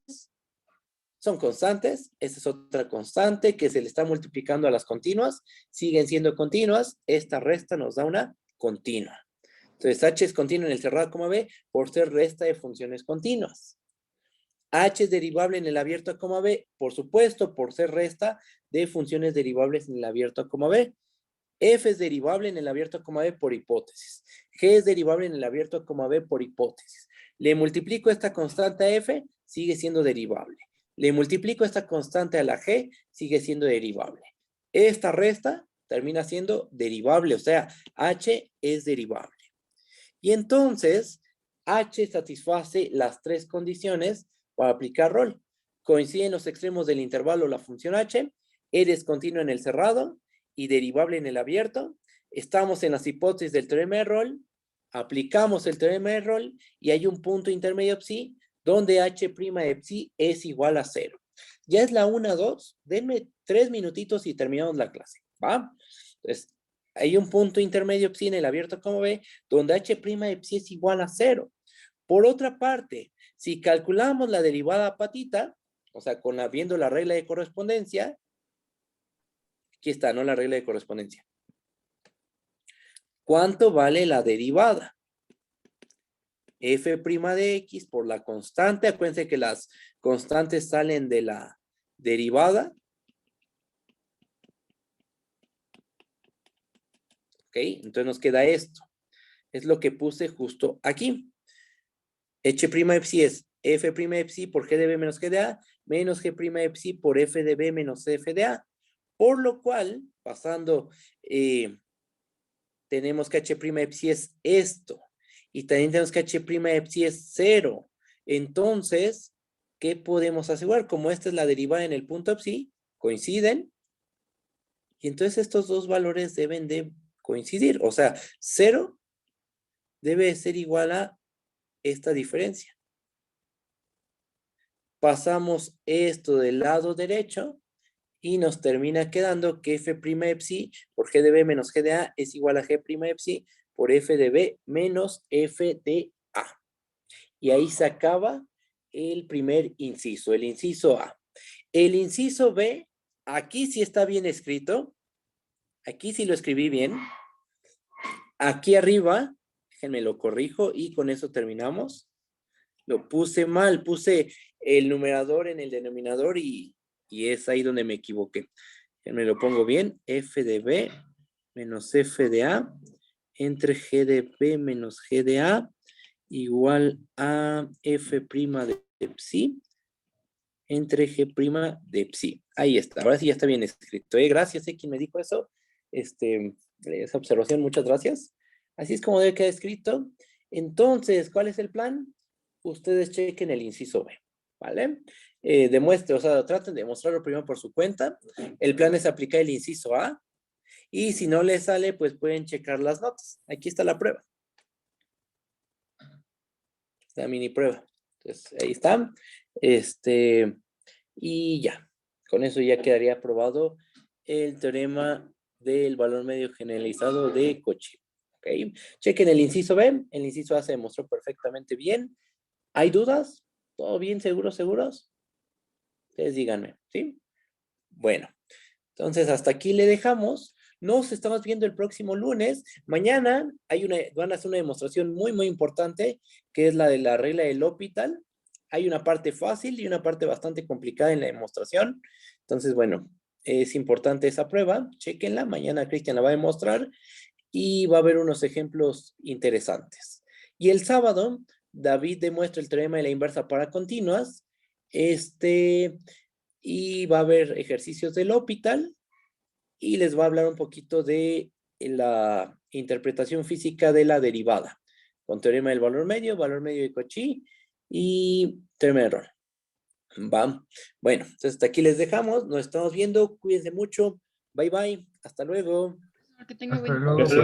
[SPEAKER 1] Son constantes. Esta es otra constante que se le está multiplicando a las continuas. Siguen siendo continuas. Esta resta nos da una continua. Entonces, H es continua en el cerrado, B, por ser resta de funciones continuas. H es derivable en el abierto a B, por supuesto, por ser resta de funciones derivables en el abierto a B. F es derivable en el abierto a B por hipótesis. G es derivable en el abierto a B por hipótesis. Le multiplico esta constante a F, sigue siendo derivable. Le multiplico esta constante a la G, sigue siendo derivable. Esta resta termina siendo derivable, o sea, H es derivable. Y entonces, H satisface las tres condiciones para aplicar rol. Coincide en los extremos del intervalo la función H, eres continua en el cerrado y derivable en el abierto. Estamos en las hipótesis del teorema de Rolle, aplicamos el teorema de Rolle y hay un punto intermedio psi donde H' de psi es igual a 0. Ya es la 1, 2, denme 3 minutitos y terminamos la clase, ¿va? Entonces, hay un punto intermedio psi en el abierto B donde H' de psi es igual a 0. Por otra parte, si calculamos la derivada patita, o sea, viendo la regla de correspondencia, aquí está, ¿no? La regla de correspondencia. ¿Cuánto vale la derivada? F' de X por la constante. Acuérdense que las constantes salen de la derivada. ¿Ok? Entonces nos queda esto. Es lo que puse justo aquí. H' de psi es F' de psi por G de B menos G de A menos G' de psi por F de B menos F de A. Por lo cual, pasando, tenemos que H' de psi es esto. Y también tenemos que H' de psi es 0. Entonces, ¿qué podemos asegurar? Como esta es la derivada en el punto psi, coinciden. Y entonces estos dos valores deben de coincidir. O sea, 0 debe ser igual a esta diferencia. Pasamos esto del lado derecho y nos termina quedando que F' de psi por G de B menos G de A es igual a G' de psi por F de B menos F de A. Y ahí se acaba el primer inciso, el inciso A. El inciso B, aquí sí está bien escrito. Aquí sí lo escribí bien. Aquí arriba, déjenme lo corrijo y con eso terminamos. Lo puse mal, puse el numerador en el denominador y es ahí donde me equivoqué. Me lo pongo bien, F de B menos F de A entre G de B menos G de A igual a F' de psi entre G' de psi. Ahí está, ahora sí ya está bien escrito. Gracias, quien me dijo eso. Esa observación, muchas gracias. Así es como debe quedar escrito. Entonces, ¿cuál es el plan? Ustedes chequen el inciso B, ¿vale? Traten de demostrarlo primero por su cuenta. El plan es aplicar el inciso A. Y si no les sale, pues pueden checar las notas. Aquí está la prueba. Esta mini prueba. Entonces, ahí está. Y ya. Con eso ya quedaría aprobado el teorema del valor medio generalizado de Cauchy. ¿Ok? Chequen el inciso B. El inciso A se demostró perfectamente bien. ¿Hay dudas? ¿Todo bien? ¿Seguros? Ustedes díganme, ¿sí? Bueno, entonces hasta aquí le dejamos. Nos estamos viendo el próximo lunes. Mañana van a hacer una demostración muy, muy importante, que es la de la regla del L'Hopital. Hay una parte fácil y una parte bastante complicada en la demostración. Entonces, bueno, es importante esa prueba. Chéquenla. Mañana Cristian la va a demostrar y va a haber unos ejemplos interesantes. Y el sábado, David demuestra el teorema de la inversa para continuas. Y va a haber ejercicios del L'Hopital y les va a hablar un poquito de la interpretación física de la derivada, con teorema del valor medio de Cauchy y teorema de error. ¿Va? Bueno, entonces hasta aquí les dejamos, nos estamos viendo, cuídense mucho, bye bye, hasta luego.
[SPEAKER 5] Que tenga
[SPEAKER 7] Hasta
[SPEAKER 5] buen
[SPEAKER 7] luego.